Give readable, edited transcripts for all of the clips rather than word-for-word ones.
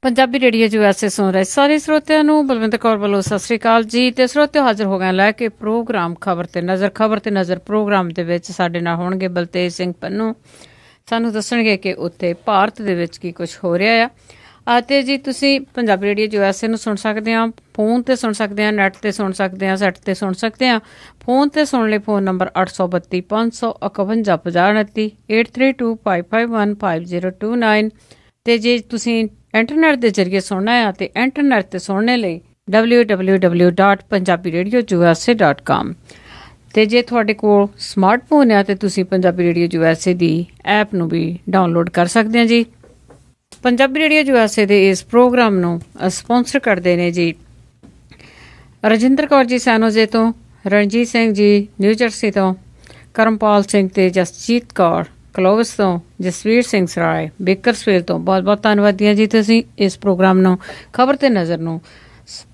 Punjabi radio USA ਸੁਣ ਰਹੇ ਸਾਰੇ ਸਰੋਤਿਆਂ ਨੂੰ ਬਲਵਿੰਦਰ ਕੌਰ ਵੱਲੋਂ ਸਤਿ ਸ੍ਰੀ ਅਕਾਲ ਜੀ। ਤੇ ਸਰੋਤਿਓ ਹਾਜ਼ਰ ਹੋ ਗਏ ਲੈ ਕੇ ਪ੍ਰੋਗਰਾਮ ਖਬਰ ਤੇ ਨਜ਼ਰ ਪ੍ਰੋਗਰਾਮ ਦੇ ਵਿੱਚ ਸਾਡੇ ਨਾਲ ਹੋਣਗੇ ਬਲਤੇਜ ਸਿੰਘ ਪੰਨੂ। ਸਾਨੂੰ ਦੱਸਣਗੇ ਕਿ ਉੱਥੇ ਭਾਰਤ ਦੇ ਵਿੱਚ ਕੀ ਕੁਝ ਹੋ ਰਿਹਾ ਆ। ਅਤੇ ਜੀ ਤੁਸੀਂ ਪੰਜਾਬੀ ਰੇਡੀਓ USA ਨੂੰ ਸੁਣ ਸਕਦੇ ਆ, ਫੋਨ 'ਤੇ ਸੁਣ ਸਕਦੇ ਆ, ਨੈੱਟ 'ਤੇ ਸੁਣ ਸਕਦੇ ਆ, ਸੈੱਟ 'ਤੇ ਸੁਣ ਸਕਦੇ ਆ। ਫੋਨ 'ਤੇ ਸੁਣ ਲਈ ਫੋਨ ਨੰਬਰ 832 551 5029 8325515029। ਅਤੇ ਜੇ ਤੁਸੀਂ ਇੰਟਰਨੈੱਟ ਦੇ ਜ਼ਰੀਏ ਸੁਣਨਾ ਆ ਅਤੇ ਇੰਟਰਨੈੱਟ 'ਤੇ ਸੁਣਨੇ ਲਈ www.punjabiradio.usa.com। ਅਤੇ ਜੇ ਤੁਹਾਡੇ ਕੋਲ ਸਮਾਰਟਫੋਨ ਆ ਅਤੇ ਤੁਸੀਂ ਪੰਜਾਬੀ ਰੇਡੀਓ USA ਦੀ ਐਪ ਨੂੰ ਵੀ ਡਾਊਨਲੋਡ ਕਰ ਸਕਦੇ ਆ ਜੀ। ਪੰਜਾਬੀ ਰੇਡੀਓ USA ਦੇ ਇਸ ਪ੍ਰੋਗਰਾਮ ਨੂੰ ਸਪੋਂਸਰ ਕਰਦੇ ਨੇ ਜੀ ਰਜਿੰਦਰ ਕੌਰ ਜੀ ਸੈਨੋਜੇ ਤੋਂ, ਰਣਜੀਤ ਸਿੰਘ ਜੀ ਨਿਊ ਜਰਸੀ ਤੋਂ, ਕਰਮਪਾਲ ਸਿੰਘ ਅਤੇ ਜਸਜੀਤ ਕੌਰ ਕਲੋਵਿਸ ਤੋਂ, ਜਸਵੀਰ ਸਿੰਘ ਸਰਾਏ ਬੇਕਰਸਫੀਲਡ ਤੋਂ। ਬਹੁਤ ਬਹੁਤ ਧੰਨਵਾਦੀਆਂ ਜੀ ਤੁਸੀਂ ਇਸ ਪ੍ਰੋਗਰਾਮ ਨੂੰ ਖਬਰ ਤੇ ਨਜ਼ਰ ਨੂੰ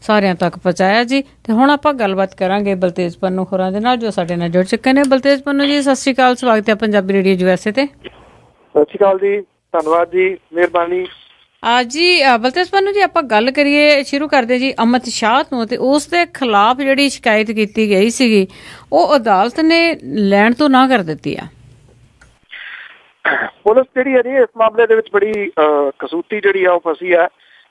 ਸਾਰਿਆਂ ਤੱਕ ਪਹੁੰਚਾਇਆ ਜੀ। ਤੇ ਹੁਣ ਆਪਾਂ ਗੱਲਬਾਤ ਕਰਾਂਗੇ ਬਲਤੇਜ ਪੰਨੂ ਹੋਰਾਂ ਦੇ ਨਾਲ ਜੋ ਸਾਡੇ ਨਾਲ ਜੁੜ ਚੁੱਕੇ ਨੇ। ਬਲਤੇਜ ਪੰਨੂ ਜੀ ਸਤਿ ਸ਼੍ਰੀ ਅਕਾਲ, ਸਵਾਗਤ ਹੈ ਪੰਜਾਬੀ ਰੇਡੀਓ USA ਤੇ। ਸਤਿ ਸ਼੍ਰੀ ਅਕਾਲ ਜੀ, ਧੰਨਵਾਦ ਜੀ, ਮਿਹਰਬਾਨੀ। ਜੀ ਬਲਤੇਜ ਪੰਨੂ ਜੀ ਆਪਾਂ ਗੱਲ ਕਰੀਏ, ਸ਼ੁਰੂ ਕਰਦੇ ਜੀ ਅਮਿਤ ਸ਼ਾਹ ਤੋਂ। ਤੇ ਉਸ ਦੇ ਖਿਲਾਫ ਜਿਹੜੀ ਸ਼ਿਕਾਇਤ ਕੀਤੀ ਗਈ ਸੀਗੀ ਉਹ ਅਦਾਲਤ ਨੇ ਲੈਣ ਤੋਂ ਨਾ ਕਰ ਦਿੱਤੀ ਆ। ਪੁਲਿਸ ਜਿਹੜੀ ਹੈ ਜੀ ਇਸ ਮਾਮਲੇ ਦੇ ਵਿੱਚ ਬੜੀ ਕਸੂਤੀ ਜਿਹੜੀ ਆ ਉਹ ਫਸੀ ਹੈ।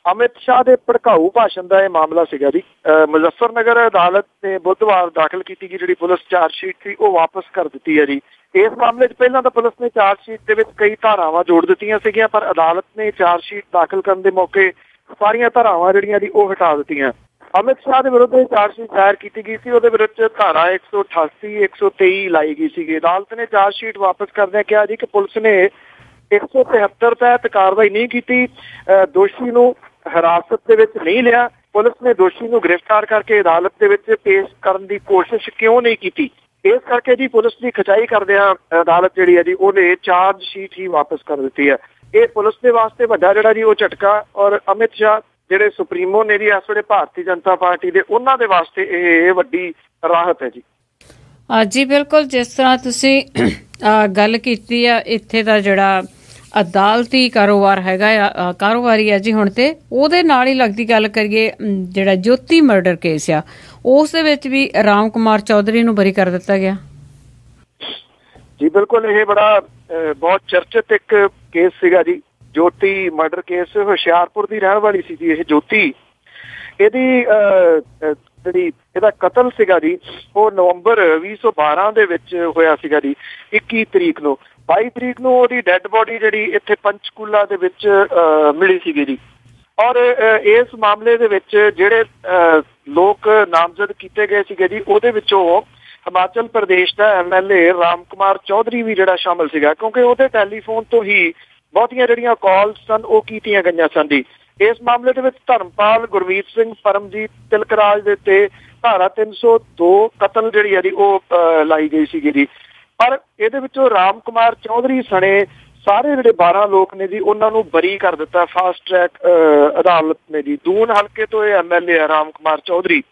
ਅਮਿਤ ਸ਼ਾਹ ਦੇ ਭੜਕਾਊ ਭਾਸ਼ਣ ਦਾ ਇਹ ਮਾਮਲਾ ਸੀਗਾ ਜੀ। ਮੁਜ਼ੱਫਰਨਗਰ ਅਦਾਲਤ ਨੇ ਬੁੱਧਵਾਰ ਦਾਖਲ ਕੀਤੀ ਗਈ ਜਿਹੜੀ ਪੁਲਿਸ ਚਾਰਜਸ਼ੀਟ ਸੀ ਉਹ ਵਾਪਸ ਕਰ ਦਿੱਤੀ ਹੈ ਜੀ। ਇਸ ਮਾਮਲੇ 'ਚ ਪਹਿਲਾਂ ਤਾਂ ਪੁਲਿਸ ਨੇ ਚਾਰਜਸ਼ੀਟ ਦੇ ਵਿੱਚ ਕਈ ਧਾਰਾਵਾਂ ਜੋੜ ਦਿੱਤੀਆਂ ਸੀਗੀਆਂ, ਪਰ ਅਦਾਲਤ ਨੇ ਚਾਰਜਸ਼ੀਟ ਦਾਖਲ ਕਰਨ ਦੇ ਮੌਕੇ ਸਾਰੀਆਂ ਧਾਰਾਵਾਂ ਜਿਹੜੀਆਂ ਜੀ ਉਹ ਹਟਾ ਦਿੱਤੀਆਂ। ਅਮਿਤ ਸ਼ਾਹ ਦੇ ਵਿਰੁੱਧ ਚਾਰਜਸ਼ੀਟ ਦਾਇਰ ਕੀਤੀ ਗਈ ਸੀ, ਉਹਦੇ ਵਿਰੁੱਧ ਧਾਰਾ 188 123 ਲਾਈ ਗਈ ਸੀਗੀ। ਅਦਾਲਤ ਨੇ ਚਾਰਜਸ਼ੀਟ ਵਾਪਸ ਕਰਦਿਆਂ ਕਿਹਾ ਜੀ ਕਿ ਪੁਲਿਸ ਨੇ 173 ਤਹਿਤ ਕਾਰਵਾਈ ਨਹੀਂ ਕੀਤੀ, ਦੋਸ਼ੀ ਨੂੰ ਹਿਰਾਸਤ ਦੇ ਵਿੱਚ ਨਹੀਂ ਲਿਆ, ਪੁਲਿਸ ਨੇ ਦੋਸ਼ੀ ਨੂੰ ਗ੍ਰਿਫਤਾਰ ਕਰਕੇ ਅਦਾਲਤ ਦੇ ਵਿੱਚ ਪੇਸ਼ ਕਰਨ ਦੀ ਕੋਸ਼ਿਸ਼ ਕਿਉਂ ਨਹੀਂ ਕੀਤੀ। ਇਸ ਕਰਕੇ ਜੀ ਪੁਲਿਸ ਦੀ ਖਿਚਾਈ ਕਰਦਿਆਂ ਅਦਾਲਤ ਜਿਹੜੀ ਹੈ ਜੀ ਉਹਨੇ ਚਾਰਜ ਸ਼ੀਟ ਹੀ ਵਾਪਸ ਕਰ ਦਿੱਤੀ ਹੈ। ਇਹ ਪੁਲਿਸ ਦੇ ਵਾਸਤੇ ਵੱਡਾ ਜਿਹੜਾ ਜੀ ਉਹ ਝਟਕਾ, ਔਰ ਅਮਿਤ ਸ਼ਾਹ ਜਿਹੜੇ ਸੁਪਰੀਮੋ ਨੇ ਜੀ ਇਸ ਵੇਲੇ ਭਾਰਤੀ ਜਨਤਾ ਪਾਰਟੀ ਦੇ, ਉਹਨਾਂ ਦੇ ਵਾਸਤੇ ਇਹ ਵੱਡੀ ਰਾਹਤ ਹੈ ਜੀ। ਜੀ ਬਿਲਕੁਲ, ਜਿਸ ਤਰ੍ਹਾਂ ਤੁਸੀਂ ਗੱਲ ਕੀਤੀ ਆ, ਇੱਥੇ ਦਾ ਜਿਹੜਾ ਅਦਾਲਤੀ ਕਾਰੋਬਾਰ ਹੈਗਾ ਆ, ਕਾਰੋਬਾਰੀ ਆ ਜੀ ਹੁਣ ਤੇ ਉਹਦੇ ਨਾਲ ਹੀ ਲੱਗਦੀ ਗੱਲ ਕਰੀਏ ਜਿਹੜਾ ਜੋਤੀ ਮਰਡਰ ਕੇਸ ਆ ਉਸ ਦੇ ਵਿੱਚ ਵੀ ਰਾਮ ਕੁਮਾਰ ਚੌਧਰੀ ਨੂੰ ਬਰੀ ਕਰ ਦਿੱਤਾ ਗਿਆ ਜੀ। ਬਿਲਕੁਲ, ਇਹ ਬੜਾ ਬਹੁਤ ਚਰਚਿਤ ਇੱਕ ਕੇਸ ਸੀਗਾ ਜੀ, ਜੋਤੀ ਮਰਡਰ ਕੇਸ। ਹੁਸ਼ਿਆਰਪੁਰ ਦੀ ਰਹਿਣ ਵਾਲੀ ਸੀ ਜੀ ਇਹ ਜੋਤੀ। ਇਹਦੀ ਜਿਹੜੀ ਇਹਦਾ ਕਤਲ ਸੀਗਾ ਜੀ ਉਹ ਨਵੰਬਰ 2012 ਦੇ ਵਿੱਚ ਹੋਇਆ ਸੀਗਾ ਜੀ। 21 ਤਰੀਕ ਨੂੰ 22 ਤਰੀਕ ਨੂੰ ਉਹਦੀ ਡੈੱਡ ਬੋਡੀ ਜਿਹੜੀ ਇੱਥੇ ਪੰਚਕੂਲਾ ਦੇ ਵਿੱਚ ਮਿਲੀ ਸੀਗੀ ਜੀ। ਔਰ ਇਸ ਮਾਮਲੇ ਦੇ ਵਿੱਚ ਜਿਹੜੇ ਲੋਕ ਨਾਮਜ਼ਦ ਕੀਤੇ ਗਏ ਸੀਗੇ ਜੀ ਉਹਦੇ ਵਿੱਚੋਂ ਹਿਮਾਚਲ ਪ੍ਰਦੇਸ਼ ਦਾ MLA ਰਾਮ ਕੁਮਾਰ ਚੌਧਰੀ ਵੀ ਜਿਹੜਾ ਸ਼ਾਮਲ ਸੀਗਾ, ਕਿਉਂਕਿ ਉਹਦੇ ਟੈਲੀਫੋਨ ਤੋਂ ਹੀ ਬਹੁਤੀਆਂ ਜਿਹੜੀਆਂ ਕਾਲਸ ਸਨ ਉਹ ਕੀਤੀਆਂ ਗਈਆਂ ਸਨ ਜੀ। ਇਸ ਮਾਮਲੇ ਦੇ ਵਿੱਚ ਧਰਮਪਾਲ, ਗੁਰਮੀਤ ਸਿੰਘ, ਪਰਮਜੀਤ, ਤਿਲਕਰਾਜ ਦੇ ਉੱਤੇ ਧਾਰਾ 302 ਕਤਲ ਜਿਹੜੀ ਹੈ ਜੀ ਉਹ ਲਾਈ ਗਈ ਸੀਗੀ ਜੀ। ਪਰ ਇਹਦੇ ਵਿੱਚੋਂ ਰਾਮ ਕੁਮਾਰ ਚੌਧਰੀ ਸਣੇ ਸਾਰੇ ਜਿਹੜੇ 12 ਲੋਕ ਨੇ ਜੀ ਉਹਨਾਂ ਨੂੰ ਬਰੀ ਕਰ ਦਿੱਤਾ ਫਾਸਟ ਟਰੈਕ ਅਦਾਲਤ ਨੇ ਜੀ। ਦੂਨ ਹਲਕੇ ਤੋਂ ਇਹ MLA ਹੈ ਰਾਮ ਕੁਮਾਰ ਚੌਧਰੀ।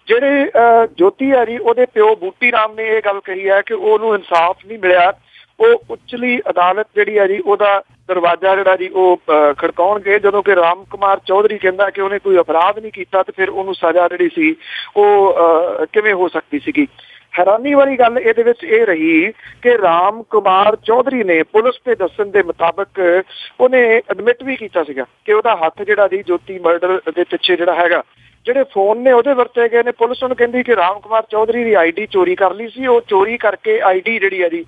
ਜਿਹੜੇ ਜੋਤੀ ਹੈ ਜੀ ਉਹਦੇ ਪਿਓ ਬੂਟੀ ਰਾਮ ਨੇ ਇਹ ਗੱਲ ਕਹੀ ਹੈ ਕਿ ਉਹਨੂੰ ਇਨਸਾਫ ਨਹੀਂ ਮਿਲਿਆ। ਉਹ ਉੱਚਲੀ ਅਦਾਲਤ ਜਿਹੜੀ ਹੈ ਜੀ ਉਹਦਾ ਦਰਵਾਜ਼ਾ ਜਿਹੜਾ ਜੀ ਉਹ ਖੜਕਾਉਣਗੇ, ਜਦੋਂ ਕਿ ਰਾਮ ਕੁਮਾਰ ਚੌਧਰੀ ਕਹਿੰਦਾ ਕਿ ਉਹਨੇ ਕੋਈ ਅਪਰਾਧ ਨਹੀਂ ਕੀਤਾ ਤੇ ਫਿਰ ਉਹਨੂੰ ਸਜ਼ਾ ਜਿਹੜੀ ਸੀ ਉਹ ਕਿਵੇਂ ਹੋ ਸਕਦੀ ਸੀਗੀ। ਹੈਰਾਨੀ ਵਾਲੀ ਗੱਲ ਇਹਦੇ ਵਿੱਚ ਇਹ ਰਹੀ ਕਿ ਰਾਮ ਕੁਮਾਰ ਚੌਧਰੀ ਨੇ ਪੁਲਿਸ ਦੇ ਦੱਸਣ ਦੇ ਮੁਤਾਬਕ ਉਹਨੇ ਐਡਮਿਟ ਵੀ ਕੀਤਾ ਸੀਗਾ ਕਿ ਉਹਦਾ ਹੱਥ ਜਿਹੜਾ ਜੀ ਜੋਤੀ ਮਰਡਰ ਦੇ ਪਿੱਛੇ ਜਿਹੜਾ ਹੈਗਾ, ਜਿਹੜੇ ਫੋਨ ਨੇ ਉਹਦੇ ਵਰਤੇ ਗਏ ਨੇ। ਪੁਲਿਸ ਉਹਨੂੰ ਕਹਿੰਦੀ ਕਿ ਰਾਮ ਕੁਮਾਰ ਚੌਧਰੀ ਦੀ ID ਚੋਰੀ ਕਰ ਲਈ ਸੀ, ਉਹ ਚੋਰੀ ਕਰਕੇ ID ਜਿਹੜੀ ਹੈ ਜੀ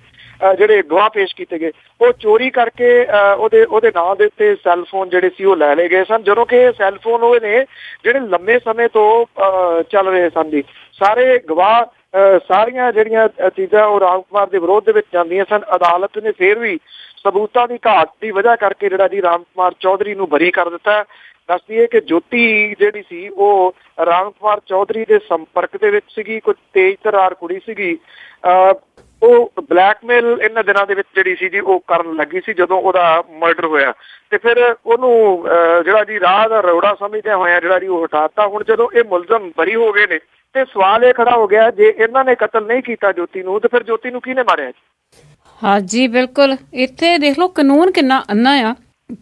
ਜਿਹੜੇ ਗਵਾਹ ਪੇਸ਼ ਕੀਤੇ ਗਏ ਉਹ ਚੋਰੀ ਕਰਕੇ ਉਹਦੇ ਨਾਂ ਦੇ ਉੱਤੇ ਸੈੱਲ ਫੋਨ ਜਿਹੜੇ ਸੀ ਉਹ ਲੈ ਲਏ ਗਏ ਸਨ, ਜਦੋਂ ਕਿ ਸੈੱਲ ਫੋਨ ਉਹ ਨੇ ਜਿਹੜੇ ਲੰਮੇ ਸਮੇਂ ਤੋਂ ਚੱਲ ਰਹੇ ਸਨ ਜੀ। ਸਾਰੇ ਗਵਾਹ ਸਾਰੀਆਂ ਜਿਹੜੀਆਂ ਚੀਜ਼ਾਂ ਉਹ ਰਾਮ ਕੁਮਾਰ ਦੇ ਵਿਰੋਧ ਦੇ ਵਿੱਚ ਜਾਂਦੀਆਂ ਸਨ। ਅਦਾਲਤ ਨੇ ਫਿਰ ਵੀ ਸਬੂਤਾਂ ਦੀ ਘਾਟ ਦੀ ਵਜ੍ਹਾ ਕਰਕੇ ਜਿਹੜਾ ਜੀ ਰਾਮ ਕੁਮਾਰ ਚੌਧਰੀ ਨੂੰ ਬਰੀ ਕਰ ਦਿੱਤਾ। ਦੱਸ ਦਈਏ ਕਿ ਜੋਤੀ ਜਿਹੜੀ ਸੀ ਉਹ ਰਾਮ ਕੁਮਾਰ ਚੌਧਰੀ ਦੇ ਸੰਪਰਕ ਦੇ ਵਿੱਚ ਸੀਗੀ, ਕੁਝ ਤੇਜ਼ ਤਰਾਰ ਕੁੜੀ ਸੀਗੀ। ਉਹ ਬਲੈਕਮੇਲ ਇਹਨਾਂ ਦਿਨਾਂ ਦੇ ਵਿੱਚ ਜਿਹੜੀ ਸੀ ਜੀ ਉਹ ਕਰਨ ਲੱਗੀ ਸੀ ਜਦੋਂ ਉਹਦਾ ਮਰਡਰ ਹੋਇਆ, ਤੇ ਫਿਰ ਉਹਨੂੰ ਜਿਹੜਾ ਜੀ ਰਾਹ ਦਾ ਰੋੜਾ ਸਮਝਦਿਆਂ ਹੋਇਆ ਜਿਹੜਾ ਜੀ ਉਹ ਹਟਾਤਾ। ਹੁਣ ਜਦੋਂ ਇਹ ਮੁਲਜ਼ਮ ਬਰੀ ਹੋ ਗਏ ਨੇ ਤੇ ਸਵਾਲ ਇਹ ਖੜਾ ਹੋ ਗਿਆ, ਜੇ ਇਹਨਾਂ ਨੇ ਕਤਲ ਨਹੀਂ ਕੀਤਾ ਜੋਤੀ ਨੂੰ ਤੇ ਫਿਰ ਜੋਤੀ ਨੂੰ ਕਿਹਨੇ ਮਾਰਿਆ? ਹਾਂਜੀ ਬਿਲਕੁਲ, ਇੱਥੇ ਦੇਖ ਲਓ ਕਾਨੂੰਨ ਕਿੰਨਾ ਅੰਨਾ ਆ।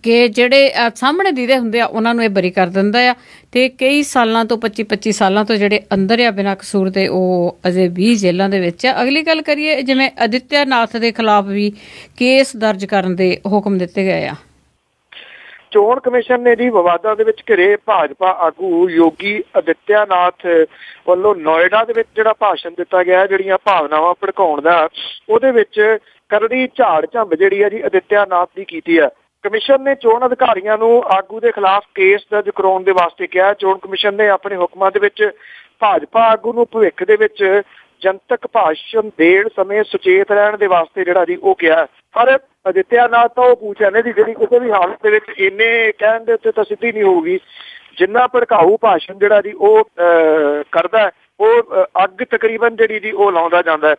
ਕਿ ਜਿਹੜੇ ਸਾਹਮਣੇ ਦੀਦੇ ਹੁੰਦੇ ਆ ਉਹਨਾਂ ਨੂੰ ਇਹ ਬਰੀ ਕਰ ਦਿੰਦਾ ਆ, ਤੇ ਕਈ ਸਾਲਾਂ ਤੋਂ 25 ਸਾਲਾਂ ਤੋਂ ਜਿਹੜੇ ਅੰਦਰ ਆ ਬਿਨਾਂ ਕਸੂਰ ਦੇ ਉਹ ਅਜੇ ਵੀ ਜੇਲ੍ਹਾਂ ਦੇ ਵਿੱਚ ਆ। ਅਗਲੀ ਗੱਲ ਕਰੀਏ, ਜਿਵੇਂ ਅਦਿੱਤਿਆ ਨਾਥ ਦੇ ਖਿਲਾਫ ਵੀ ਕੇਸ ਦਰਜ ਕਰਨ ਦੇ ਹੁਕਮ ਦਿੱਤੇ ਗਏ ਆ। ਚੋਣ ਕਮਿਸ਼ਨ ਨੇ ਜੀ ਵਿਵਾਦਾਂ ਦੇ ਵਿੱਚ ਘਿਰੇ ਭਾਜਪਾ ਆਗੂ ਯੋਗੀ ਅਦਿੱਤਿਆ ਨਾਥ ਵੱਲੋਂ ਨੋਇਡਾ ਦੇ ਵਿੱਚ ਜਿਹੜਾ ਭਾਸ਼ਣ ਦਿੱਤਾ ਗਿਆ, ਜਿਹੜੀਆਂ ਭਾਵਨਾਵਾਂ ਭੜਕਾਉਣ ਦਾ, ਉਹਦੇ ਵਿੱਚ ਕਰੜੀ ਝਾੜ ਝੰਬ ਜਿਹੜੀ ਹੈ ਜੀ ਅਦਿੱਤਿਆ ਨਾਥ ਦੀ ਕੀਤੀ ਹੈ। ਕਮਿਸ਼ਨ ਨੇ ਚੋਣ ਅਧਿਕਾਰੀਆਂ ਨੂੰ ਆਗੂ ਦੇ ਖਿਲਾਫ ਕੇਸ ਦਰਜ ਕਰਾਉਣ ਦੇ ਵਾਸਤੇ ਕਿਹਾ। ਚੋਣ ਕਮਿਸ਼ਨ ਨੇ ਆਪਣੇ ਹੁਕਮਾਂ ਦੇ ਵਿੱਚ ਭਾਜਪਾ ਆਗੂ ਨੂੰ ਭਵਿੱਖ ਦੇ ਵਿੱਚ ਜਨਤਕ ਭਾਸ਼ਣ ਦੇਣ ਸਮੇਂ ਸੁਚੇਤ ਰਹਿਣ ਦੇ ਵਾਸਤੇ ਜਿਹੜਾ ਜੀ ਉਹ ਕਿਹਾ। ਪਰ ਅਦਿੱਤਿਆ ਨਾਥ ਤਾਂ ਉਹ ਪੂਛ ਜਾਂਦੇ ਦੀ ਜਿਹੜੀ ਕਿਸੇ ਵੀ ਹਾਲਤ ਦੇ ਵਿੱਚ ਇੰਨੇ ਕਹਿਣ ਦੇ ਉੱਤੇ ਤਾਂ ਸਿੱਧੀ ਨਹੀਂ ਹੋਊਗੀ। ਜਿੰਨਾ ਭੜਕਾਊ ਭਾਸ਼ਣ ਜਿਹੜਾ ਜੀ ਉਹ ਕਰਦਾ, ਉਹ ਅੱਗ ਤਕਰੀਬਨ ਜਿਹੜੀ ਜੀ ਉਹ ਲਾਉਂਦਾ ਜਾਂਦਾ।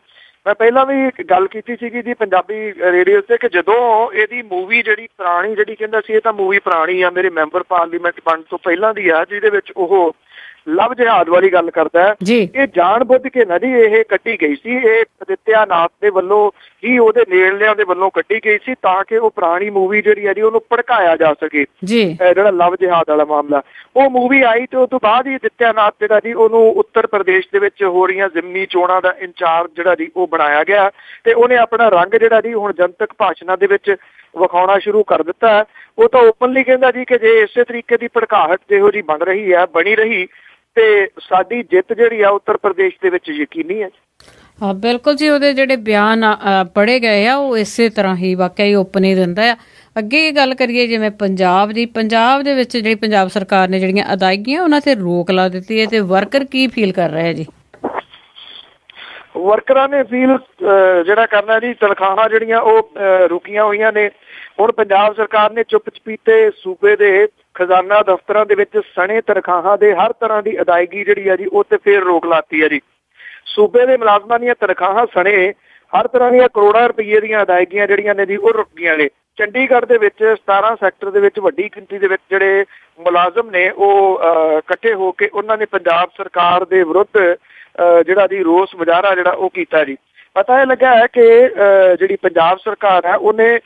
ਮੈਂ ਪਹਿਲਾਂ ਵੀ ਗੱਲ ਕੀਤੀ ਸੀਗੀ ਜੀ ਪੰਜਾਬੀ ਰੇਡੀਓ ਤੇ ਕਿ ਜਦੋਂ ਇਹਦੀ ਮੂਵੀ ਜਿਹੜੀ ਪੁਰਾਣੀ, ਜਿਹੜੀ ਕਹਿੰਦਾ ਸੀ ਇਹ ਤਾਂ ਮੂਵੀ ਪੁਰਾਣੀ ਆ, ਮੇਰੇ ਮੈਂਬਰ ਪਾਰਲੀਮੈਂਟ ਬਣਨ ਤੋਂ ਪਹਿਲਾਂ ਦੀ ਆ, ਜਿਹਦੇ ਵਿੱਚ ਉਹ ਲਵ ਜਿਹਾਦ ਵਾਲੀ ਗੱਲ ਕਰਦਾ ਹੈ, ਇਹ ਜਾਣ ਬੁੱਝ ਕੇ ਨਾ ਜੀ ਇਹ ਕੱਢੀ ਗਈ ਸੀ। ਇਹ ਅਦਿੱਤਿਆ ਨਾਥ ਦੇ ਵੱਲੋਂ ਹੀ, ਉਹਦੇ ਨੇੜਲਿਆਂ ਦੇ ਵੱਲੋਂ ਕੱਢੀ ਗਈ ਸੀ ਤਾਂ ਕਿ ਉਹ ਪੁਰਾਣੀ ਮੂਵੀ ਜਿਹੜੀ ਹੈ ਜੀ ਉਹਨੂੰ ਭੜਕਾਇਆ ਜਾ ਸਕੇ। ਜਿਹੜਾ ਲਵ ਜਿਹਾਦ ਵਾਲਾ ਮਾਮਲਾ, ਉਹ ਮੂਵੀ ਆਈ ਤੇ ਉਸ ਤੋਂ ਬਾਅਦ ਹੀ ਅਦਿੱਤਿਆ ਨਾਥ ਜਿਹੜਾ ਜੀ ਉਹਨੂੰ ਉੱਤਰ ਪ੍ਰਦੇਸ਼ ਦੇ ਵਿੱਚ ਹੋ ਰਹੀਆਂ ਜ਼ਿਮਨੀ ਚੋਣਾਂ ਦਾ ਇੰਚਾਰਜ ਜਿਹੜਾ ਜੀ ਉਹ ਬਣਾਇਆ ਗਿਆ ਤੇ ਉਹਨੇ ਆਪਣਾ ਰੰਗ ਜਿਹੜਾ ਜੀ ਹੁਣ ਜਨਤਕ ਭਾਸ਼ਣਾਂ ਦੇ ਵਿੱਚ ਵਿਖਾਉਣਾ ਸ਼ੁਰੂ ਕਰ ਦਿੱਤਾ। ਉਹ ਤਾਂ ਓਪਨਲੀ ਕਹਿੰਦਾ ਜੀ ਕਿ ਜੇ ਇਸੇ ਤਰੀਕੇ ਦੀ ਭੜਕਾਹਟ ਜਿਹੋ ਜੀ ਬਣੀ ਰਹੀ ਤੇ ਸਾਡੀ ਜਿੱਤ ਜਿਹੜੀ ਆ ਉੱਤਰ ਪ੍ਰਦੇਸ਼ ਦੇ ਵਿੱਚ ਯਕੀਨੀ ਹੈ। ਹਾਂ ਬਿਲਕੁਲ ਜੀ, ਉਹਦੇ ਜਿਹੜੇ ਬਿਆਨ ਪੜ੍ਹੇ ਗਏ ਆ ਉਹ ਇਸੇ ਤਰ੍ਹਾਂ ਹੀ ਵਾਕਿਆ ਹੀ ਓਪਨ ਹੀ ਦਿੰਦਾ ਆ। ਅੱਗੇ ਗੱਲ ਕਰੀਏ ਜਿਵੇਂ ਪੰਜਾਬ ਦੀ, ਪੰਜਾਬ ਦੇ ਵਿੱਚ ਜਿਹੜੀ ਪੰਜਾਬ ਸਰਕਾਰ ਨੇ ਜਿਹੜੀਆਂ ਅਦਾਇਗੀਆਂ ਉਹਨਾਂ ਤੇ ਰੋਕ ਲਾ ਦਿੱਤੀ ਹੈ ਤੇ ਵਰਕਰ ਕੀ ਫੀਲ ਕਰ ਰਹੇ ਜੀ? ਵਰਕਰਾਂ ਨੇ ਫੀਲ ਜਿਹੜਾ ਕਰਨਾ ਜੀ, ਤਨਖਾਹਾਂ ਜਿਹੜੀਆਂ ਉਹ ਰੁਕੀਆਂ ਹੋਈਆਂ ਨੇ। ਹੁਣ ਪੰਜਾਬ ਸਰਕਾਰ ਨੇ ਚੁੱਪ ਚਪੀਤੇ ਸੂਬੇ ਦੇ ਖਜ਼ਾਨਾ ਦਫ਼ਤਰਾਂ ਦੇ ਵਿੱਚ ਸਣੇ ਤਨਖਾਹਾਂ ਦੇ ਹਰ ਤਰ੍ਹਾਂ ਦੀ ਅਦਾਇਗੀ ਜਿਹੜੀ ਆ ਜੀ ਉਹ ਤੇ ਫੇਰ ਰੋਕ ਲਾਤੀ ਹੈ ਜੀ। ਸੂਬੇ ਦੇ ਮੁਲਾਜ਼ਮਾਂ ਦੀਆਂ ਤਨਖਾਹਾਂ ਸਣੇ ਹਰ ਤਰ੍ਹਾਂ ਦੀਆਂ ਕਰੋੜਾਂ ਰੁਪਈਏ ਦੀਆਂ ਅਦਾਇਗੀਆਂ ਜਿਹੜੀਆਂ ਨੇ ਜੀ ਉਹ ਰੁਕ ਗਈਆਂ ਨੇ। ਚੰਡੀਗੜ੍ਹ ਦੇ ਵਿੱਚ 17 ਸੈਕਟਰ ਦੇ ਵਿੱਚ ਵੱਡੀ ਗਿਣਤੀ ਦੇ ਵਿੱਚ ਜਿਹੜੇ ਮੁਲਾਜ਼ਮ ਨੇ ਉਹ ਇਕੱਠੇ ਹੋ ਕੇ ਉਹਨਾਂ ਨੇ ਪੰਜਾਬ ਸਰਕਾਰ ਦੇ ਵਿਰੁੱਧ ਜਿਹੜਾ ਜੀ ਰੋਸ ਮੁਜ਼ਾਹਰਾ ਜਿਹੜਾ ਉਹ ਕੀਤਾ ਜੀ। ਪਤਾ ਇਹ ਲੱਗਾ ਹੈ ਕਿ ਜਿਹੜੀ ਪੰਜਾਬ ਸਰਕਾਰ ਹੈ ਉਹਨੇ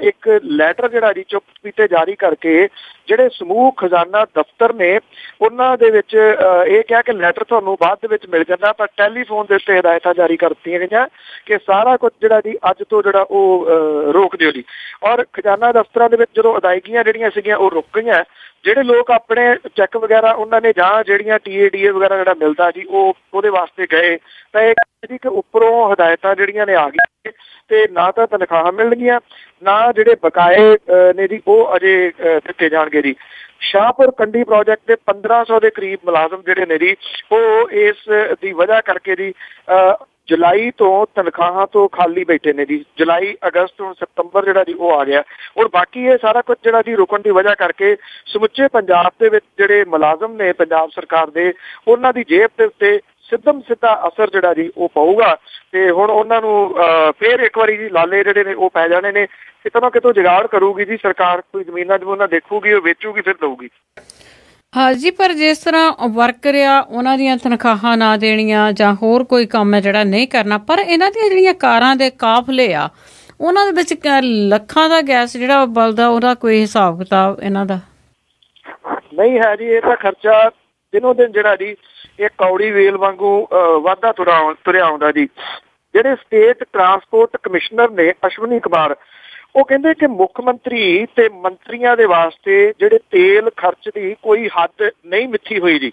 ਇੱਕ ਲੈਟਰ ਜਿਹੜਾ ਜੀ ਚੁੱਪ ਚਪੀਤੇ ਜਾਰੀ ਕਰਕੇ ਜਿਹੜੇ ਸਮੂਹ ਖਜ਼ਾਨਾ ਦਫ਼ਤਰ ਨੇ ਉਹਨਾਂ ਦੇ ਵਿੱਚ ਇਹ ਕਿਹਾ ਕਿ ਲੈਟਰ ਤੁਹਾਨੂੰ ਬਾਅਦ ਦੇ ਵਿੱਚ ਮਿਲ ਜਾਂਦਾ, ਪਰ ਟੈਲੀਫੋਨ ਦੇ ਉੱਤੇ ਹਦਾਇਤਾਂ ਜਾਰੀ ਕਰ ਦਿੱਤੀਆਂ ਗਈਆਂ ਕਿ ਸਾਰਾ ਕੁਝ ਜਿਹੜਾ ਜੀ ਅੱਜ ਤੋਂ ਜਿਹੜਾ ਉਹ ਰੋਕ ਦਿਓ ਜੀ। ਔਰ ਖਜ਼ਾਨਾ ਦਫ਼ਤਰਾਂ ਦੇ ਵਿੱਚ ਜਦੋਂ ਅਦਾਇਗੀਆਂ ਜਿਹੜੀਆਂ ਸੀਗੀਆਂ ਉਹ ਰੁਕ ਗਈਆਂ, ਜਿਹੜੇ ਲੋਕ ਆਪਣੇ ਚੈੱਕ ਵਗੈਰਾ ਉਹਨਾਂ ਨੇ ਜਾਂ ਜਿਹੜੀਆਂ TADA ਵਗੈਰਾ ਜਿਹੜਾ ਮਿਲਦਾ ਜੀ ਉਹ ਉਹਦੇ ਵਾਸਤੇ ਗਏ ਤਾਂ ਇਹ ਜੀ ਕਿ ਉੱਪਰੋਂ ਹਦਾਇਤਾਂ ਜਿਹੜੀਆਂ ਨੇ ਆ ਗਈਆਂ ਤੇ ਨਾ ਤਾਂ ਤਨਖਾਹਾਂ ਮਿਲਣਗੀਆਂ ਨਾ ਜਿਹੜੇ ਬਕਾਏ ਨੇ ਜੀ ਉਹ ਅਜੇ ਦਿੱਤੇ ਜਾਣਗੇ ਜੀ। ਸ਼ਾਹਪੁਰ ਕੰਡੀ ਪ੍ਰੋਜੈਕਟ ਦੇ 1500 ਦੇ ਕਰੀਬ ਮੁਲਾਜ਼ਮ ਜਿਹੜੇ ਨੇ ਜੀ ਉਹ ਇਸ ਦੀ ਵਜ੍ਹਾ ਕਰਕੇ ਜੀ ਜੁਲਾਈ ਤੋਂ ਤਨਖਾਹਾਂ ਤੋਂ ਖਾਲੀ ਬੈਠੇ ਨੇ ਜੀ। ਜੁਲਾਈ, ਅਗਸਤ, ਹੁਣ ਸਤੰਬਰ ਜਿਹੜਾ ਜੀ ਉਹ ਆ ਗਿਆ। ਔਰ ਬਾਕੀ ਇਹ ਸਾਰਾ ਕੁਝ ਜਿਹੜਾ ਜੀ ਰੁਕਣ ਦੀ ਵਜ੍ਹਾ ਕਰਕੇ ਸਮੁੱਚੇ ਪੰਜਾਬ ਦੇ ਵਿੱਚ ਜਿਹੜੇ ਮੁਲਾਜ਼ਮ ਨੇ ਪੰਜਾਬ ਸਰਕਾਰ ਦੇ ਉਹਨਾਂ ਦੀ ਜੇਬ ਦੇ ਉੱਤੇ ਸਿੱਧਾ ਅਸਰ ਜਿਹੜਾ ਜੀ ਉਹ ਪਊਗਾ ਤੇ ਹੁਣ ਉਹਨਾਂ ਨੂੰ ਫੇਰ ਇੱਕ ਵਾਰੀ ਜੀ ਲਾਲੇ ਜਿਹੜੇ ਨੇ ਉਹ ਪੈ ਜਾਣੇ ਨੇ। ਕਿਤੋਂ ਨਾ ਕਿਤੋਂ ਜੁਗਾੜ ਕਰੂਗੀ ਜੀ ਸਰਕਾਰ, ਕੋਈ ਜ਼ਮੀਨਾਂ ਦੇਖੂਗੀ, ਉਹ ਵੇਚੂਗੀ, ਫਿਰ ਦਊਗੀ। ਹਾਂ ਜੀ, ਪਰ ਜਿਸ ਤਰ੍ਹਾਂ ਵਰਕਰ ਆ ਉਹਨਾਂ ਦੀਆਂ ਤਨਖਾਹਾਂ ਨਾ ਦੇਣੀਆਂ ਜਾਂ ਹੋਰ ਕੋਈ ਕੰਮ ਹੈ ਜਿਹੜਾ ਨਹੀਂ ਕਰਨਾ, ਪਰ ਇਹਨਾਂ ਦੀਆਂ ਜਿਹੜੀਆਂ ਕਾਰਾਂ ਦੇ ਕਾਫਲੇ ਆ ਉਹਨਾਂ ਦੇ ਵਿੱਚ ਲੱਖਾਂ ਦਾ ਗੈਸ ਜਿਹੜਾ ਬਲਦਾ, ਉਹਦਾ ਕੋਈ ਹਿਸਾਬ ਕਿਤਾਬ ਇਹਨਾਂ ਦਾ ਨਹੀਂ ਹੈ ਜੀ। ਇਹ ਤਾਂ ਖਰਚਾ ਦਿਨੋਂ ਦਿਨ ਜਿਹੜਾ ਜੀ ਇਹ ਕੌੜੀ ਵੇਲ ਵਾਂਗੂ ਵਾਧਾ ਤੁਰਿਆ ਆਉਂਦਾ ਜੀ। ਜਿਹੜੇ ਸਟੇਟ ਟਰਾਂਸਪੋਰਟ ਕਮਿਸ਼ਨਰ ਨੇ ਅਸ਼ਵਨੀ ਕੁਮਾਰ, ਉਹ ਕਹਿੰਦੇ ਕਿ ਮੁੱਖ ਮੰਤਰੀ ਤੇ ਮੰਤਰੀਆਂ ਦੇ ਵਾਸਤੇ ਜਿਹੜੇ ਤੇਲ ਖਰਚ ਦੀ ਕੋਈ ਹੱਦ ਨਹੀਂ ਮਿੱਥੀ ਹੋਈ ਜੀ।